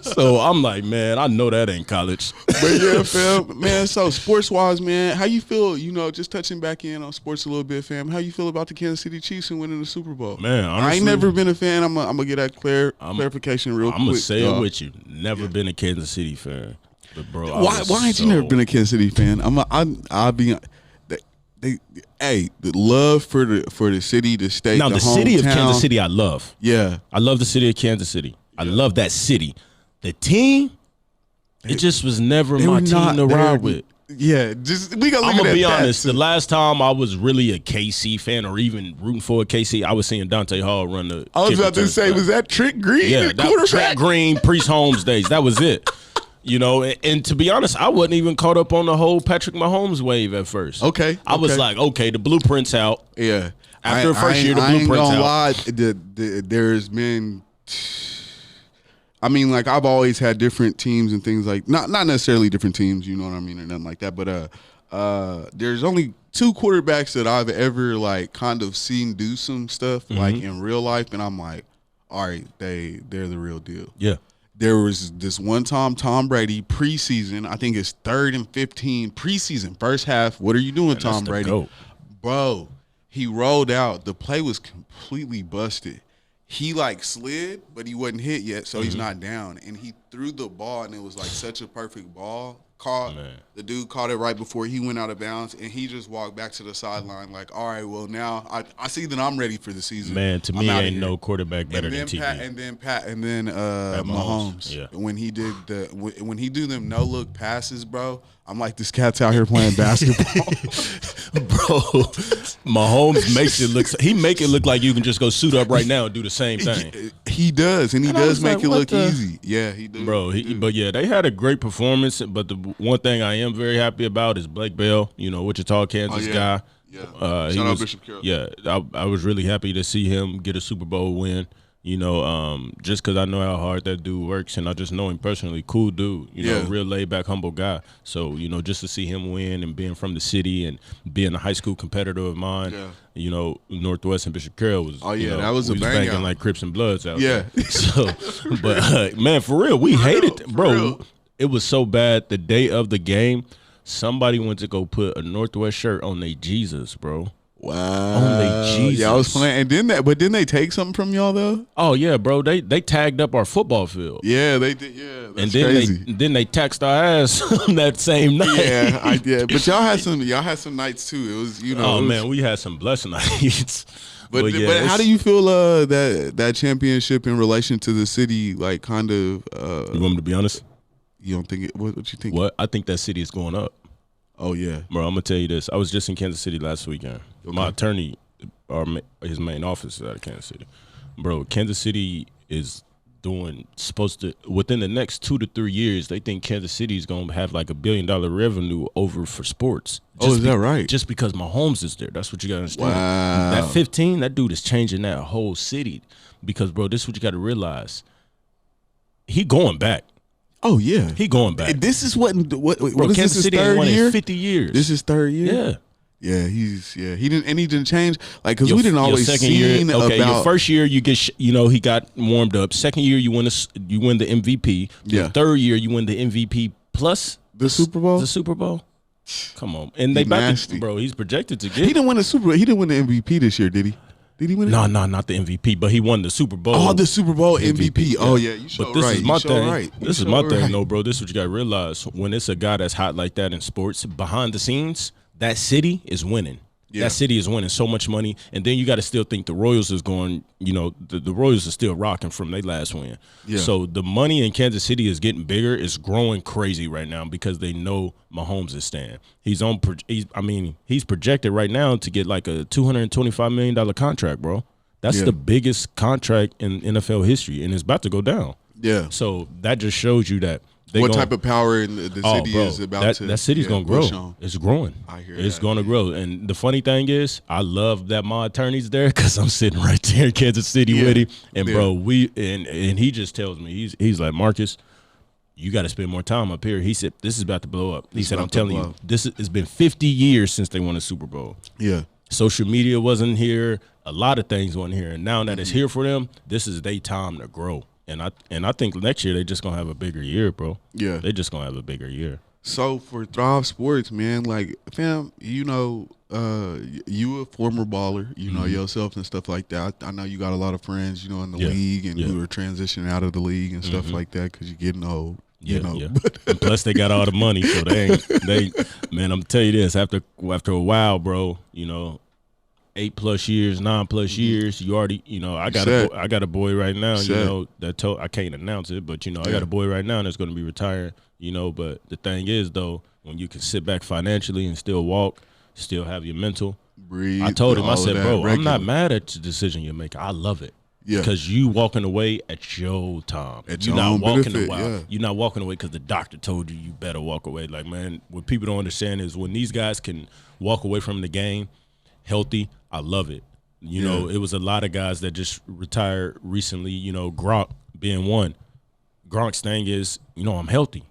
So I'm like, man, I know that ain't college. But yeah, fam, man, so sports-wise, man, how you feel, you know, just touching back in on sports a little bit, fam, how you feel about the Kansas City Chiefs and winning the Super Bowl? Man, honestly, I ain't never been a fan. I'm gonna get that clarification real quick. I'm gonna say it with you. Never been a Kansas City fan. But bro, why ain't you never been a Kansas City fan? I'll be the love for the city, the state, now the city of Kansas City I love. Yeah. I love the city of Kansas City. I love that city. The team, it just was never my team to ride with. Yeah, we gonna. I'm gonna be honest. The last time I was really a KC fan, or even rooting for a KC, I was seeing Dante Hall run the. I was about to say, was that Trent Green? Yeah, that Trent Green, Priest Holmes days. That was it. You know, and to be honest, I wasn't even caught up on the whole Patrick Mahomes wave at first. Okay, I was like, okay, the blueprint's out. Yeah, after the first year, the blueprint's out. I ain't gonna lie, there's been. I mean, like I've always had different teams and things like not necessarily different teams, you know what I mean, or nothing like that. But there's only 2 quarterbacks that I've ever like kind of seen do some stuff like in real life, and I'm like, all right, they're the real deal. Yeah. There was this one time Tom Brady preseason, I think it's 3rd and 15 preseason, first half. What are you doing, Tom Brady? GOAT. Bro, he rolled out. The play was completely busted. He like slid, but he wasn't hit yet, so he's not down. And he threw the ball, and it was like such a perfect ball. The dude caught it right before he went out of bounds, and he just walked back to the sideline like, all right, well now I see that I'm ready for the season. Man, to me, ain't no quarterback better than TB. And then Mahomes. Yeah. When he do them no look passes, bro, I'm like, this cat's out here playing basketball. Bro, Mahomes makes it look like you can just go suit up right now and do the same thing. He does, and he does make it look easy. Yeah, he does. Bro, but yeah, they had a great performance. But the one thing I am very happy about is Blake Bell, you know, Wichita, Kansas guy. Yeah. Shout out Bishop Carroll. Yeah, I was really happy to see him get a Super Bowl win. Just because I know how hard that dude works, and I just know him personally, cool dude, real laid back, humble guy. So, just to see him win and being from the city and being a high school competitor of mine, Northwest and Bishop Carroll was, that was we a was bang banging out. like Crips and Bloods out there. So, but man, for real, we hated it, bro. It was so bad. The day of the game, somebody went to go put a Northwest shirt on their Jesus, bro. Wow. On their Jesus. Yeah, I was playing. And didn't they take something from y'all though? Oh yeah, bro. They tagged up our football field. Yeah, they did. Yeah, that's and then crazy. then they taxed our ass on that same night. Yeah, I did. But y'all had some nights too. It was Oh man, we had some blessed nights. But how do you feel that championship in relation to the city? Like, kind of. You want me to be honest? You don't think it? What you think? What? I think that city is going up. Oh yeah, bro. I'm gonna tell you this. I was just in Kansas City last weekend. Okay. My attorney, his main office is out of Kansas City. Bro, Kansas City is supposed to within the next 2 to 3 years. They think Kansas City is gonna have like $1 billion revenue over for sports. Is that right? Just because Mahomes is there. That's what you gotta understand. Wow. That 15, that dude is changing that whole city. Because bro, this is what you gotta realize. He going back. Oh yeah, he going back. This is what bro, is Kansas this, City third won year? In 50 years. This is third year. Yeah, he didn't change we didn't always second seen year, okay, about your first year you get he got warmed up. Second year you win the MVP. Yeah. Third year you win the MVP plus the Super Bowl. The Super Bowl. Come on, and bro. He's projected to get. He didn't win the Super Bowl. He didn't win the MVP this year, did he? Did he win it? No, not the MVP, but he won the Super Bowl. Oh, the Super Bowl MVP. Yeah. Oh yeah, you but this is my thing. This is my right. thing, though, bro. This is what you gotta realize. When it's a guy that's hot like that in sports, behind the scenes, that city is winning. Yeah. That city is winning so much money, and then you got to still think the Royals is going. The Royals are still rocking from their last win. Yeah. So the money in Kansas City is getting bigger. It's growing crazy right now because they know Mahomes is staying. He's projected right now to get like a $225 million contract, bro. That's the biggest contract in NFL history, and it's about to go down. Yeah. So that just shows you that. What type of power in the city is about to? That city's gonna grow. It's growing. I hear it's gonna grow. And the funny thing is, I love that my attorney's there because I'm sitting right there in Kansas City with him. And bro, and he just tells me he's like, Marcus, you got to spend more time up here. He said this is about to blow up. He said, I'm telling you, it's been 50 years since they won a Super Bowl. Yeah. Social media wasn't here. A lot of things weren't here. And now that it's here for them, this is their time to grow. And I think next year they just gonna have a bigger year, bro. Yeah, they just gonna have a bigger year. So for Thrive Sports, man, like fam, you a former baller, you know yourself and stuff like that. I know you got a lot of friends, in the league and who are transitioning out of the league and stuff like that because you're getting old. Yeah. And plus they got all the money, so man. I'm telling you this, after a while, bro, 8+ years, 9+ years, you already, I got a boy right now, I can't announce it, but I got a boy right now that's going to be retiring, but the thing is though, when you can sit back financially and still walk, still have your mental, breathe. I told him, I said, bro, regular. I'm not mad at the decision you're making. I love it. Yeah. Because you walking away at your time. You're not walking away. You're not walking away because the doctor told you better walk away. Like, man, what people don't understand is when these guys can walk away from the game healthy, I love it. It was a lot of guys that just retired recently, Gronk being one. Gronk's thing is, I'm healthy.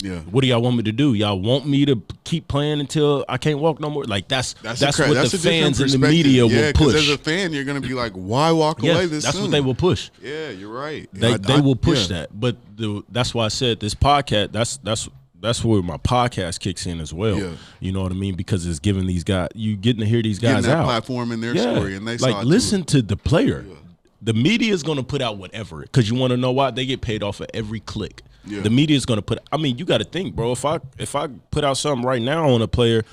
Yeah. What do y'all want me to do? Y'all want me to keep playing until I can't walk no more? Like that's what the fans and the media will push. As a fan, you're gonna be like, why walk away this soon? That's what they will push. Yeah, you're right. They will push that. But that's why I said this podcast, that's where my podcast kicks in as well. Yeah. You know what I mean? Because it's giving these guys, you getting to hear these guys that out. Platform in their story, and they listen to the player. Yeah. The media is going to put out whatever, because you want to know why? They get paid off of every click. Yeah. The media is going to put. I mean, you got to think, bro. If I put out something right now on a player,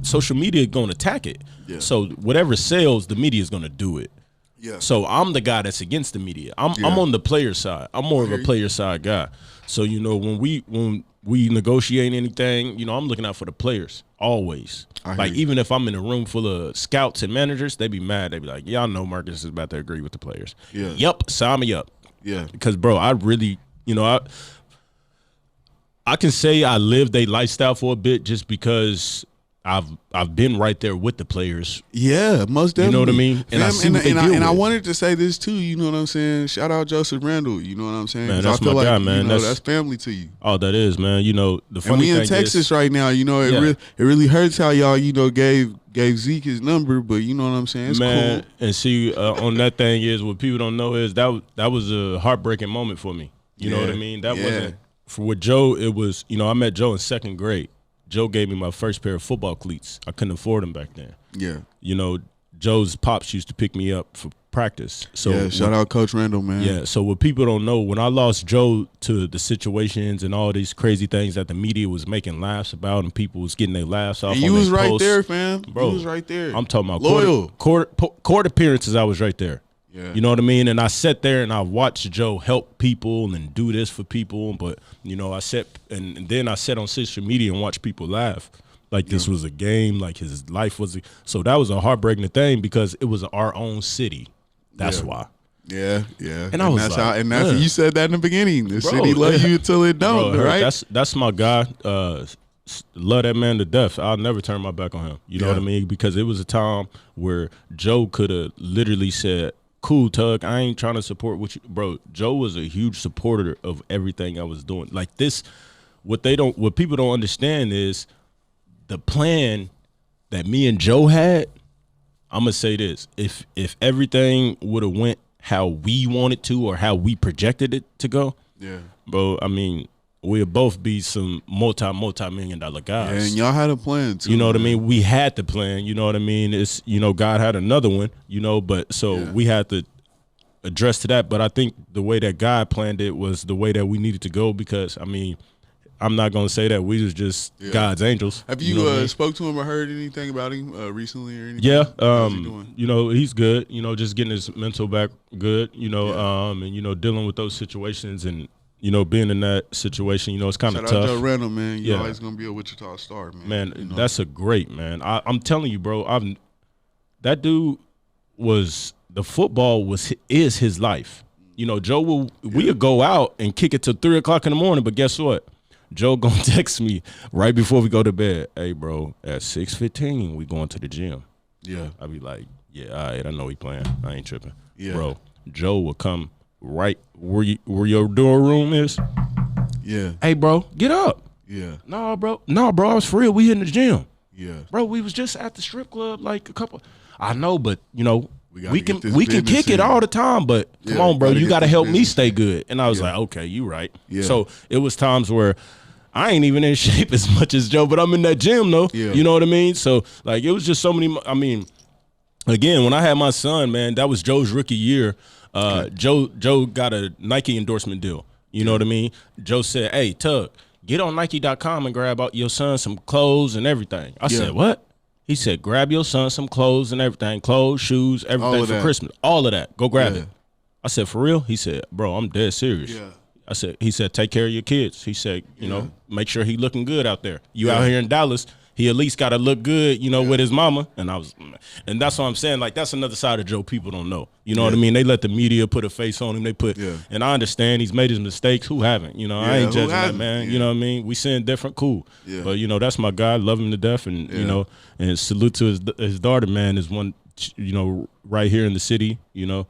social media is going to attack it. Yeah. So whatever sells, the media is going to do it. Yeah. So I'm the guy that's against the media. I'm on the player side. I'm more of a player side guy. So when we negotiate anything, I'm looking out for the players always. Like even if I'm in a room full of scouts and managers, they be mad. They be like, "Y'all know Marcus is about to agree with the players." Yeah. Yep, sign me up. Yeah. Because bro, I really, I can say I lived a lifestyle for a bit just because I've been right there with the players. Yeah, most definitely. You know what I mean? And I see what they deal with. I wanted to say this too. You know what I'm saying? Shout out Joseph Randall. You know what I'm saying? Man, that's I feel my guy, like, man. You know, that's family to you. Oh, that is, man. You know, the funny and we thing in Texas is, right now. You know, it really hurts how y'all, you know, gave Zeke his number, but you know what I'm saying? It's man, cool. And see, on that thing is what people don't know is that was a heartbreaking moment for me. You know what I mean? That wasn't for with Joe. It was, you know, I met Joe in 2nd grade. Joe gave me my first pair of football cleats. I couldn't afford them back then. Yeah. You know, Joe's pops used to pick me up for practice. So yeah, shout out Coach Randall, man. Yeah, so what people don't know, when I lost Joe to the situations and all these crazy things that the media was making laughs about and people was getting their laughs off and you on was right posts, there, fam. bro, you was right there. I'm talking about loyal. Court appearances, I was right there. Yeah. You know what I mean? And I sat there and I watched Joe help people and do this for people. But, you know, I sat and then I sat on social media and watched people laugh. Like this was a game, like his life was. So that was a heartbreaking thing because it was our own city. That's why. Yeah. And I was that's like, how, and that's you said that in the beginning. The city love you until it don't, bro, right? That's my guy. Love that man to death. I'll never turn my back on him. You know what I mean? Because it was a time where Joe could have literally said, "Cool, Tug, I ain't trying to support what you," bro. Joe was a huge supporter of everything I was doing. Like this, what people don't understand is the plan that me and Joe had. I'm gonna say this: if everything would have went how we wanted to or how we projected it to go, bro, I mean, we'll both be some multi-million-dollar guys. Yeah, and y'all had a plan too. You know what I mean? We had the plan. You know what I mean? It's, you know, God had another one. You know, but so we had to address to that. But I think the way that God planned it was the way that we needed to go because I mean. I'm not gonna say that we was just God's angels. Have you, spoke to him or heard anything about him recently or anything? Yeah, how's he doing? You know, he's good. You know, just getting his mental back good. You know, and you know, dealing with those situations and you know, being in that situation. You know, it's kind of tough. Shout out Joe Randall, man. You're always gonna be a Wichita star, man. Man, you know? That's a great man. I'm telling you, bro. That dude was the football is his life. You know, Joe we'll go out and kick it till 3 o'clock in the morning, but guess what? Joe gonna text me right before we go to bed. Hey, bro, at 6:15, we going to the gym. Yeah. I'll be like, yeah, all right, I know he playing. I ain't tripping. Yeah. Bro, Joe will come right where your door room is. Yeah. Hey, bro, get up. Yeah. No, bro, I was for real. We in the gym. Yeah. Bro, we was just at the strip club like a couple. I know, but, you know, we can kick it all the time, but come on, bro, you got to help me stay good. And I was like, okay, you right. Yeah. So it was times where I ain't even in shape as much as Joe, but I'm in that gym though. Yeah. You know what I mean? So like it was just so many. I mean, again, when I had my son, man, that was Joe's rookie year. Joe got a Nike endorsement deal. You know what I mean? Joe said, "Hey, Tug, get on Nike.com and grab out your son some clothes and everything." I said, "What?" He said, "Grab your son some clothes and everything, clothes, shoes, everything for Christmas, all of that. Go grab it." I said, "For real?" He said, "Bro, I'm dead serious." Yeah. He said, take care of your kids. He said, you know, make sure he looking good out there. You out here in Dallas, he at least got to look good, you know, with his mama. And and that's what I'm saying. Like, that's another side of Joe people don't know. You know what I mean? They let the media put a face on him. And I understand he's made his mistakes. Who haven't? You know, I ain't judging that, man. You know what I mean? We sin different, cool. But, you know, that's my guy. Love him to death. And, you know, and salute to his daughter, man, is one, you know, right here in the city, you know,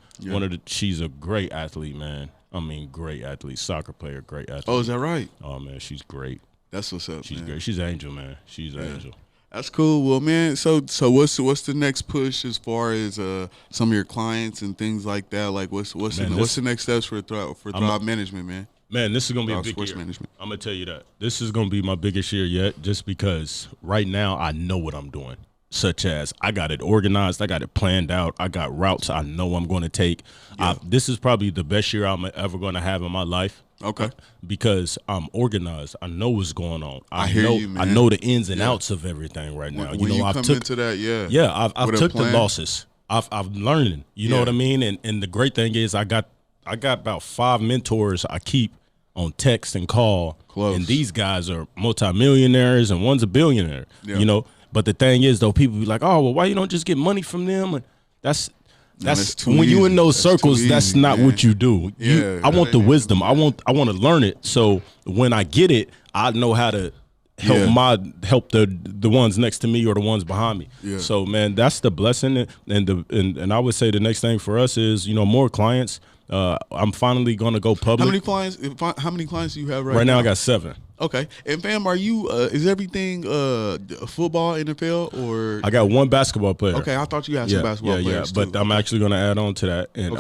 she's a great athlete, man. I mean, great athlete, soccer player, great athlete. Oh, is that right? Oh, man, she's great. That's what's up, She's man. great. She's an angel, man. She's an angel. That's cool. Well, man, so what's the next push as far as some of your clients and things like that? Like, what's the next steps for Thrive Management, man? Man, this is gonna be a big year. Management. I'm gonna tell you that this is gonna be my biggest year yet, just because right now I know what I'm doing. Such as I got it organized, I got it planned out, I got routes I know I'm going to take. This is probably the best year I'm ever going to have in my life. Okay, because I'm organized. I know what's going on. I hear you, man. I know the ins and outs of everything right now. When I've took into that, I've took the losses. I've learned. You know what I mean. And the great thing is I got about 5 mentors I keep on text and call. Close. And these guys are multimillionaires and one's a billionaire. You know. But the thing is, though, people be like, "Oh, well, why you don't just get money from them?" And that's when you in those circles. That's not what you do. I want the wisdom. I want to learn it. So when I get it, I know how to help the ones next to me or the ones behind me. Yeah. So man, that's the blessing, and I would say the next thing for us is more clients. I'm finally gonna go public. How many clients do you have right now? I got 7. Okay, and fam, are you? Is everything football, NFL, or? I got 1 basketball player. Okay, I thought you had some basketball players but too. I'm actually going to add on to that, and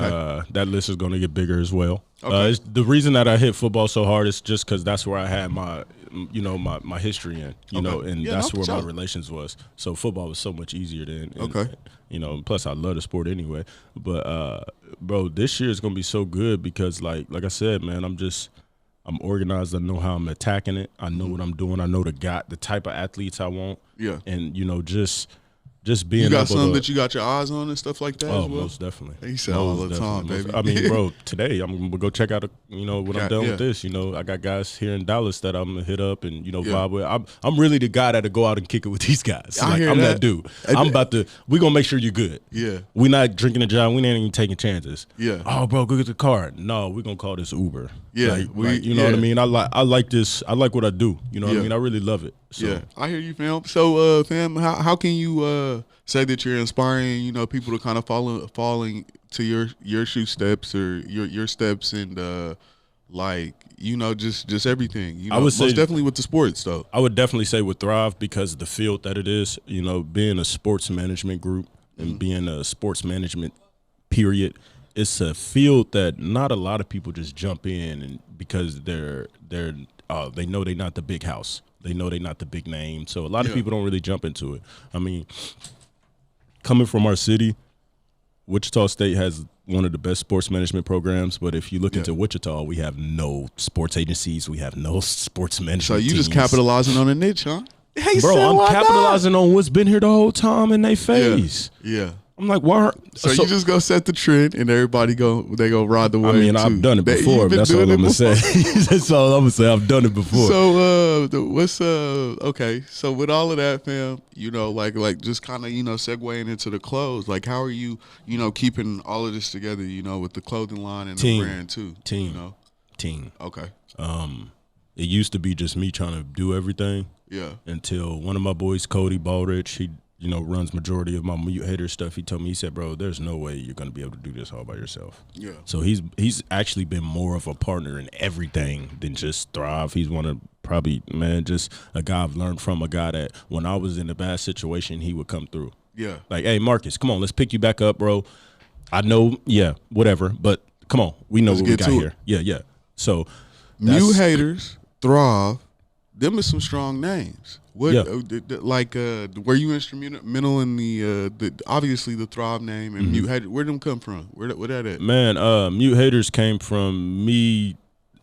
that list is going to get bigger as well. Okay. The reason that I hit football so hard is just because that's where I had my history in, and that's where my relations was. So football was so much easier then. And, plus I love the sport anyway. But bro, this year is going to be so good because like I said, man, I'm organized. I know how I'm attacking it. I know what I'm doing. I know the type of athletes I want. Yeah. And just being. You got something that you got your eyes on and stuff like that. Oh, as well? Most definitely. He said all the time, baby. I mean, bro, today I'm gonna go check out what I'm done with this. I got guys here in Dallas that I'm gonna hit up and vibe with. I'm really the guy that'll go out and kick it with these guys. I'm that dude. We gonna make sure you're good. Yeah. We not drinking and driving. We ain't even taking chances. Yeah. Oh, bro, go get the car. No, we gonna call this Uber. Yeah. You know what I mean? I like this. I like what I do. You know what I mean? I really love it. So. Yeah, I hear you, fam. So, fam, how can you say that you're inspiring, people to kind of falling to your shoe steps or your steps and just everything. I would say most definitely with the sports though. I would definitely say with Thrive because the field that it is, being a sports management group and being a sports management period, it's a field that not a lot of people just jump in and because they know they're not the big house. They know they're not the big name. So a lot of people don't really jump into it. I mean, coming from our city, Wichita State has one of the best sports management programs. But if you look into Wichita, we have no sports agencies. We have no sports management So you teams. just capitalizing on a niche, huh? Hey, bro, I'm capitalizing on what's been here the whole time in their face. Yeah. I'm like, why? So you just go set the trend, and everybody go ride the wave. I mean, I've done it before. That's all I'm gonna say. That's all I'm gonna say. I've done it before. So okay? So with all of that, fam, like just kind of segueing into the clothes. Like, how are you, keeping all of this together? With the clothing line and the brand too. Team. Okay. It used to be just me trying to do everything. Yeah. Until one of my boys, Cody Baldrige, he runs majority of my MuteH8trs stuff. He told me, he said, bro, there's no way you're going to be able to do this all by yourself. Yeah. So he's actually been more of a partner in everything than just Thrive. He's one of probably, just a guy I've learned from, a guy that when I was in a bad situation, he would come through. Yeah. Like, hey, Marcus, come on, let's pick you back up, bro. I know, whatever, but come on. We know what we got here. Yeah. So MuteH8trs, Thrive, them are some strong names. What were you instrumental in the obviously the Thrive name and MuteH8trs? Where'd them come from? Where that at? Man, MuteH8trs came from me.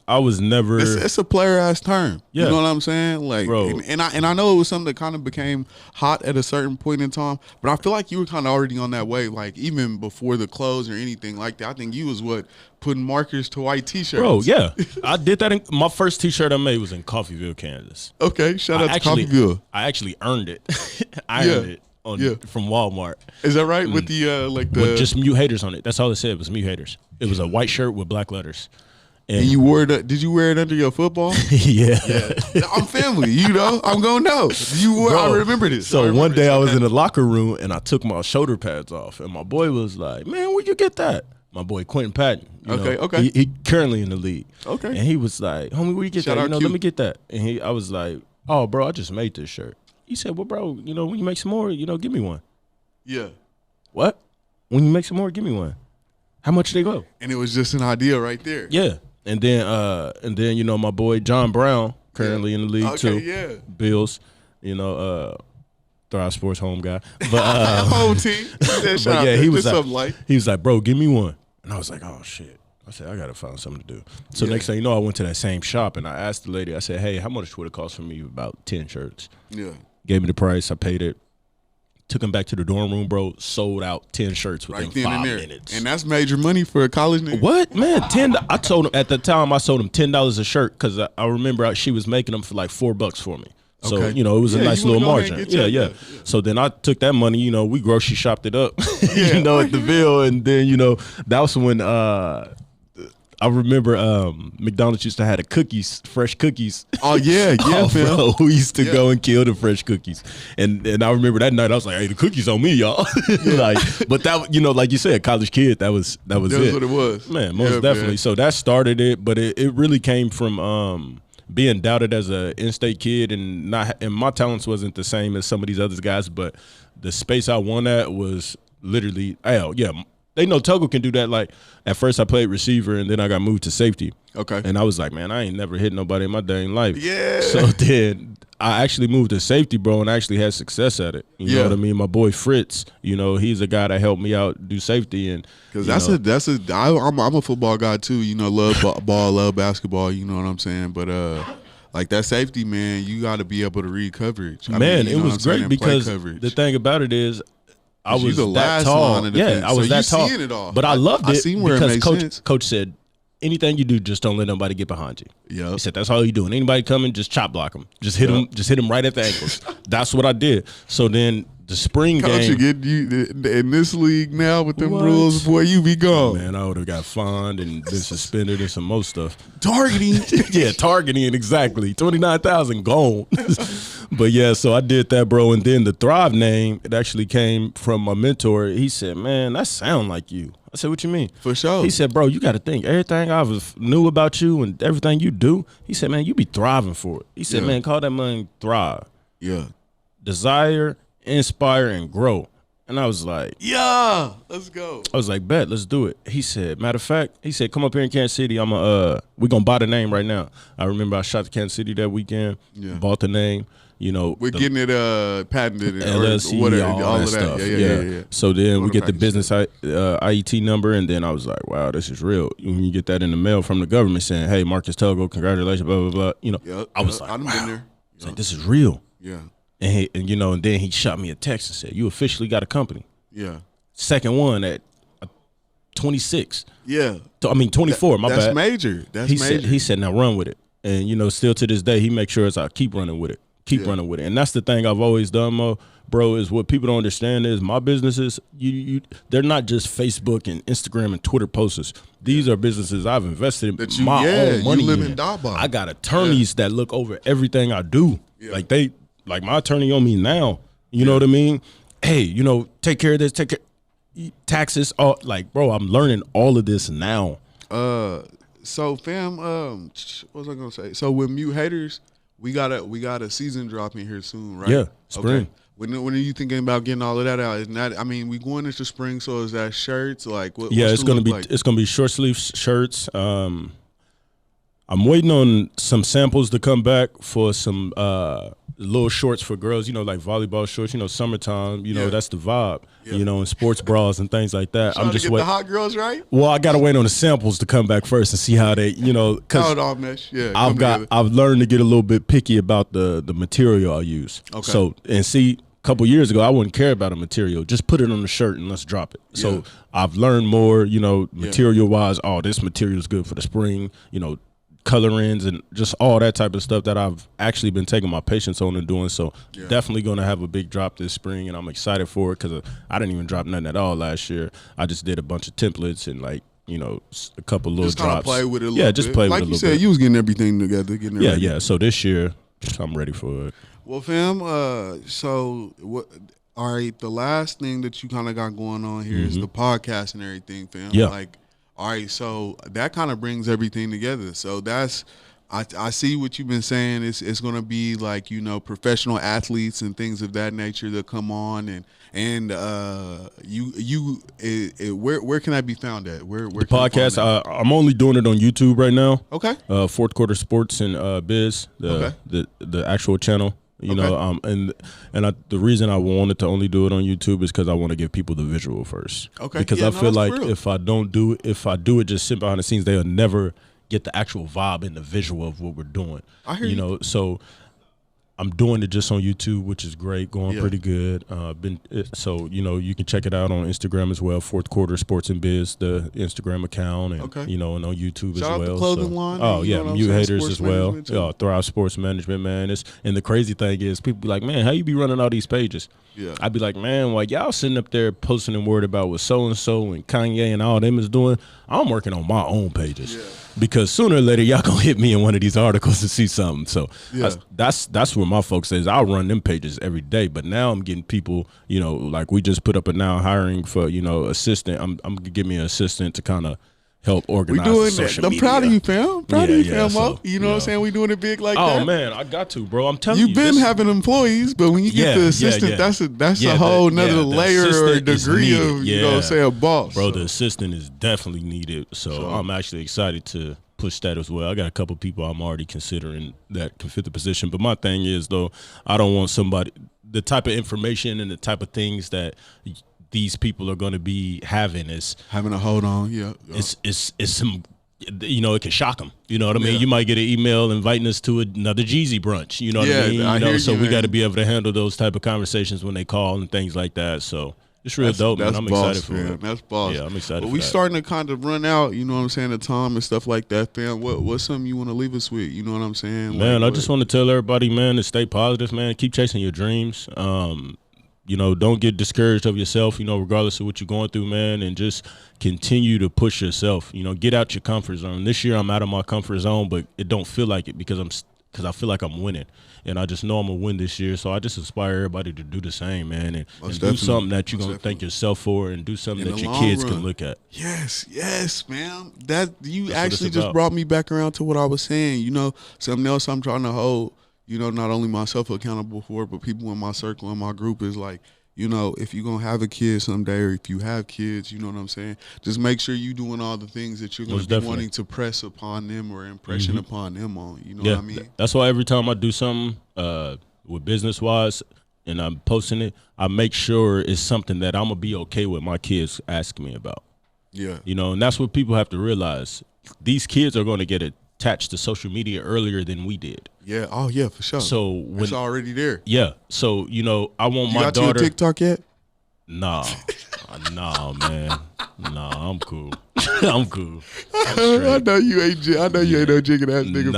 I was never. It's a player ass term. Yeah. You know what I'm saying? Like, bro. And I know it was something that kind of became hot at a certain point in time, but I feel like you were kind of already on that way. Like even before the clothes or anything like that. I think you was putting markers to white T-shirts. Bro, yeah, I did that. My first T-shirt I made was in Coffeyville, Kansas. Okay, shout out to Coffeyville. I actually earned it. I earned it from Walmart. Is that right? With the with just MuteH8trs on it. That's all it said. It was MuteH8trs. It was a white shirt with black letters. And you wore it? Did you wear it under your football? Yeah. I'm family, I'm gonna know. You wore. I remember this. So one day I was in the locker room and I took my shoulder pads off, and my boy was like, "Man, where'd you get that?" My boy Quentin Patton. Okay. He currently in the league. Okay. And he was like, "Homie, where you get that? Let me get that." And I was like, "Oh, bro, I just made this shirt." He said, "Well, bro, when you make some more, give me one." Yeah. What? When you make some more, give me one. How much they go? And it was just an idea right there. Yeah. And then my boy John Brown, currently in the league too. Yeah. Bills, Thrive Sports home guy. But home team. But yeah, he was like, "Bro, give me one." And I was like, "Oh shit." I said, "I gotta find something to do." So next thing you know, I went to that same shop and I asked the lady, I said, "Hey, how much would it cost for me about 10 shirts?" Yeah. Gave me the price, I paid it. Took him back to the dorm room, bro. Sold out 10 shirts within 5 minutes. And that's major money for a college nigga. What? Man, I told him at the time, I sold him $10 a shirt because I remember she was making them for like $4 for me. So, it was a nice little margin. Yeah. So then I took that money, we grocery shopped it up, at the Ville. And then, that was when I I remember McDonald's used to have the cookies, fresh cookies. Oh yeah, Oh, fam. bro, we used to go and kill the fresh cookies, and I remember that night I was like, "Hey, the cookies on me, y'all." Like, but that, like you said, college kid, that was That's it. what it was, Man, most definitely. Man. So that started it, but it really came from being doubted as a in-state kid, and my talents wasn't the same as some of these other guys, but the space I won at was literally, they know Tuggle can do that. Like, at first I played receiver, and then I got moved to safety. Okay. And I was like, man, I ain't never hit nobody in my dang life. Yeah. So then I actually moved to safety, bro, and I actually had success at it. You know what I mean? My boy Fritz, he's a guy that helped me out do safety, and because I'm a football guy too. Love ball, love basketball. You know what I'm saying? But like that safety, man, you got to be able to read coverage. It was great because the thing about it is, I was that tall. I was that tall. Seeing it all. But I loved it where because it makes sense. Coach said, anything you do, just don't let nobody get behind you. Yeah. He said, that's all you doing. Anybody coming, just chop block them. Just hit them right at the ankles. That's what I did. So then the spring Coach, game. get you in this league now with them rules, boy, you be gone. Man, I would have got fined and been suspended and some more stuff. Targeting. Yeah, targeting, exactly. 29,000 gone. But yeah, so I did that, bro. And then the Thrive name, it actually came from my mentor. He said, man, that sound like you. I said, what you mean? For sure. He said, bro, you got to think. Everything I knew about you and everything you do, he said, man, you be thriving for it. He said, man, call that money Thrive. Yeah. Desire, inspire, and grow. And I was like, yeah, let's go. I was like, bet, let's do it. He said, matter of fact, come up here in Kansas City. We're gonna buy the name right now. I remember I shot to Kansas City that weekend, bought the name. We're getting it patented, LLC, or whatever, all that stuff. Yeah. So then we get the business IET number, and then I was like, wow, this is real. When you get that in the mail from the government saying, hey, Marcus Tuggle, congratulations, blah blah blah. I was like, I've been there. It's like, this is real. Yeah. And then he shot me a text and said, you officially got a company. Yeah. Second one at 26. Yeah. 24, my bad. That's major. He said, now run with it. And, still to this day, he makes sure I keep running with it. Running with it. And that's the thing I've always done, bro, is what people don't understand is my businesses, they're not just Facebook and Instagram and Twitter posters. These are businesses I've invested in my own money in. I got attorneys that look over everything I do. Yeah. Like my attorney on me now. You know what I mean? Hey, take care of this, take care taxes, all bro, I'm learning all of this now. So fam, what was I gonna say? So with MuteH8trs, we got a season dropping here soon, right? Yeah, spring. Okay. When are you thinking about getting all of that out? Isn't that, we going into spring, so is that shirts? It's gonna be short sleeve shirts. I'm waiting on some samples to come back for some little shorts for girls, like volleyball shorts, summertime, that's the vibe, and sports bras and things like that. I'm just waiting. The hot girls, right? Well, I gotta wait on the samples to come back first and see how they, because I've learned to get a little bit picky about the material I use. Okay. So, and see, a couple years ago, I wouldn't care about a material. Just put it on the shirt and let's drop it. So I've learned more, material wise. Oh, this material is good for the spring, colorings and just all that type of stuff that I've actually been taking my patience on and doing. So definitely going to have a big drop this spring, and I'm excited for it because I didn't even drop nothing at all last year. I just did a bunch of templates and a couple little just drops. Play with it a little bit. Just play with it a little bit. Like you said, you was getting everything together. Yeah. So this year, I'm ready for it. Well, fam, so what? All right, the last thing that you kind of got going on here is the podcast and everything, fam. Yeah. All right, so that kind of brings everything together. So that's, I see what you've been saying. It's going to be professional athletes and things of that nature that come on, and where can I be found at? Where the podcast? I'm only doing it on YouTube right now. Okay. Fourth Quarter Sports and Biz, the actual channel. The reason I wanted to only do it on YouTube is because I want to give people the visual first. Okay. Because I feel like if I do it just sit behind the scenes, they'll never get the actual vibe and the visual of what we're doing. I hear you. So I'm doing it just on YouTube, which is great, going pretty good. So you can check it out on Instagram as well. Fourth Quarter Sports and Biz, the Instagram account, and and on YouTube Shout as well. Out the clothing line. Oh yeah, MuteH8trs as well. Yeah, Thrive Sports Management, man. And the crazy thing is, people be like, man, how you be running all these pages? Yeah, I'd be like, man, like y'all sitting up there posting and worried about what so and so and Kanye and all them is doing. I'm working on my own pages. Because sooner or later y'all gonna hit me in one of these articles to see something. So that's where my folks says I'll run them pages every day. But now I'm getting people, like we just put up a now hiring for assistant. I'm gonna give me an assistant to kind of help organize. We doing social that. I'm media. Proud of you, fam. Proud of you, fam. So, you know what I'm saying? We doing it big like that. Oh man, I got to, bro. I'm telling you, you've been having employees, but when you get the assistant, that's a whole nother layer or degree of you know what I'm saying, a boss. Bro, the assistant is definitely needed. So I'm actually excited to push that as well. I got a couple people I'm already considering that can fit the position. But my thing is though, I don't want the type of information and the type of things that these people are going to be having is having a hold on. It's some. It can shock them. You know what I mean? You might get an email inviting us to another Jeezy brunch. You know what I mean? So we got to be able to handle those type of conversations when they call and things like that. So it's real dope, man. I'm excited for it. That's boss. Yeah, I'm excited but for we that. Starting to kind of run out, you know what I'm saying, the time and stuff like that, fam. What's something you want to leave us with? You know what I'm saying? Man, I just want to tell everybody, man, to stay positive, man. Keep chasing your dreams. Don't get discouraged of yourself, regardless of what you're going through, man, and just continue to push yourself. Get out your comfort zone. This year I'm out of my comfort zone, but it don't feel like it because I feel like I'm winning. And I just know I'm going to win this year, so I just inspire everybody to do the same, man, and do something that you're going to thank yourself for and do something that your kids can look at. Yes, man. That's actually just brought me back around to what I was saying. Something else I'm trying to hold, not only myself accountable for, but people in my circle and my group is like, if you're going to have a kid someday or if you have kids, you know what I'm saying, just make sure you're doing all the things that you're going to be wanting to press upon them or impression upon them on. You know what I mean? That's why every time I do something with business-wise and I'm posting it, I make sure it's something that I'm going to be okay with my kids asking me about. Yeah. And that's what people have to realize. These kids are going to get attached to social media earlier than we did. Yeah. Oh, yeah, for sure. So it's already there. Yeah. So, I want my daughter. You got your TikTok yet? Nah, man. Nah, I'm cool. I'm cool. I know you ain't. I know you ain't no jigging ass nigga.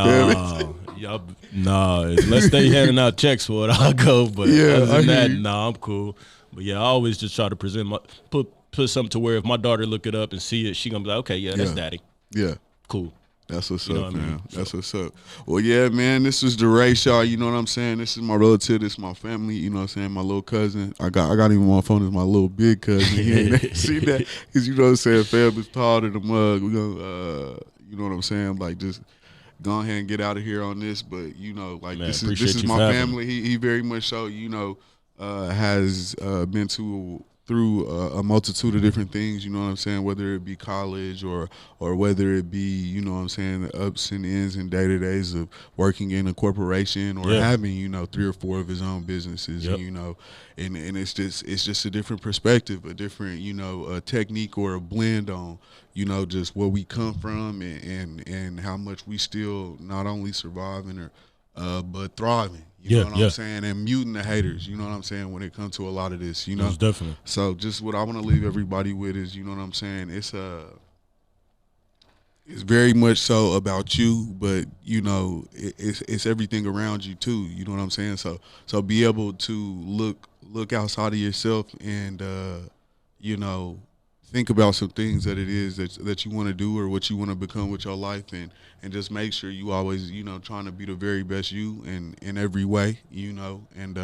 Nah. Unless they handing out checks for it, I'll go. But other than that, I'm cool. But yeah, I always just try to present put something to where if my daughter look it up and see it, she gonna be like, okay, that's daddy. Yeah. Cool. That's what's up, man. That's what's up. Well, yeah, man, this is the Ray Shaw, you know what I'm saying? This is my relative, this is my family, you know what I'm saying? My little cousin. I got even on my phone as my little big cousin. He ain't see that? Because you know what I'm saying, family's tall to the mug. We gonna you know what I'm saying? Like just go ahead and get out of here on this. But man, this is my family. He very much so, has been through a multitude of different things, you know what I'm saying, whether it be college or whether it be, you know what I'm saying, the ups and ins and day-to-days of working in a corporation or having, 3 or 4 of his own businesses, and it's just a different perspective, a different, a technique or a blend on, just where we come from and how much we still not only surviving but thriving. You know what I'm saying? And muting the haters, you know what I'm saying, when it comes to a lot of this, Most definitely. So just what I want to leave everybody with is, you know what I'm saying, it's very much so about you, but, it's everything around you too, you know what I'm saying? So be able to look outside of yourself and, think about some things that it is that you want to do or what you want to become with your life, and just make sure you always, trying to be the very best you in every way, and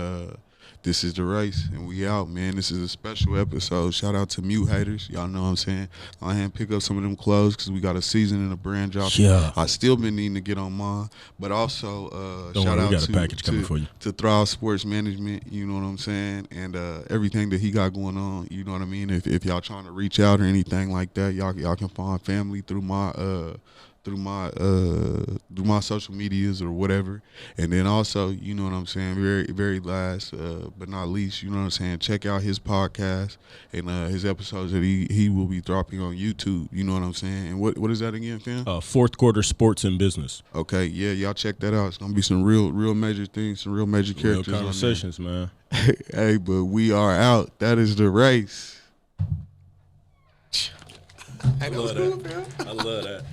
this is the race, and we out, man. This is a special episode. Shout out to MuteH8trs. Y'all know what I'm saying. Go ahead and pick up some of them clothes because we got a season and a brand drop. Yeah. I still been needing to get on mine, but also shout out to Thrive Sports Management, you know what I'm saying, and everything that he got going on, you know what I mean. If y'all trying to reach out or anything like that, y'all can find family through my through my social medias or whatever. And then also, you know what I'm saying, very, very last but not least, you know what I'm saying, check out his podcast and his episodes that he will be dropping on YouTube, you know what I'm saying. And what is that again, fam? Fourth Quarter Sports and Business. Okay, yeah, y'all check that out. It's gonna be some real major things, some real major characters, real conversations, man. Hey, but we are out. That is the race. I love that. I love that.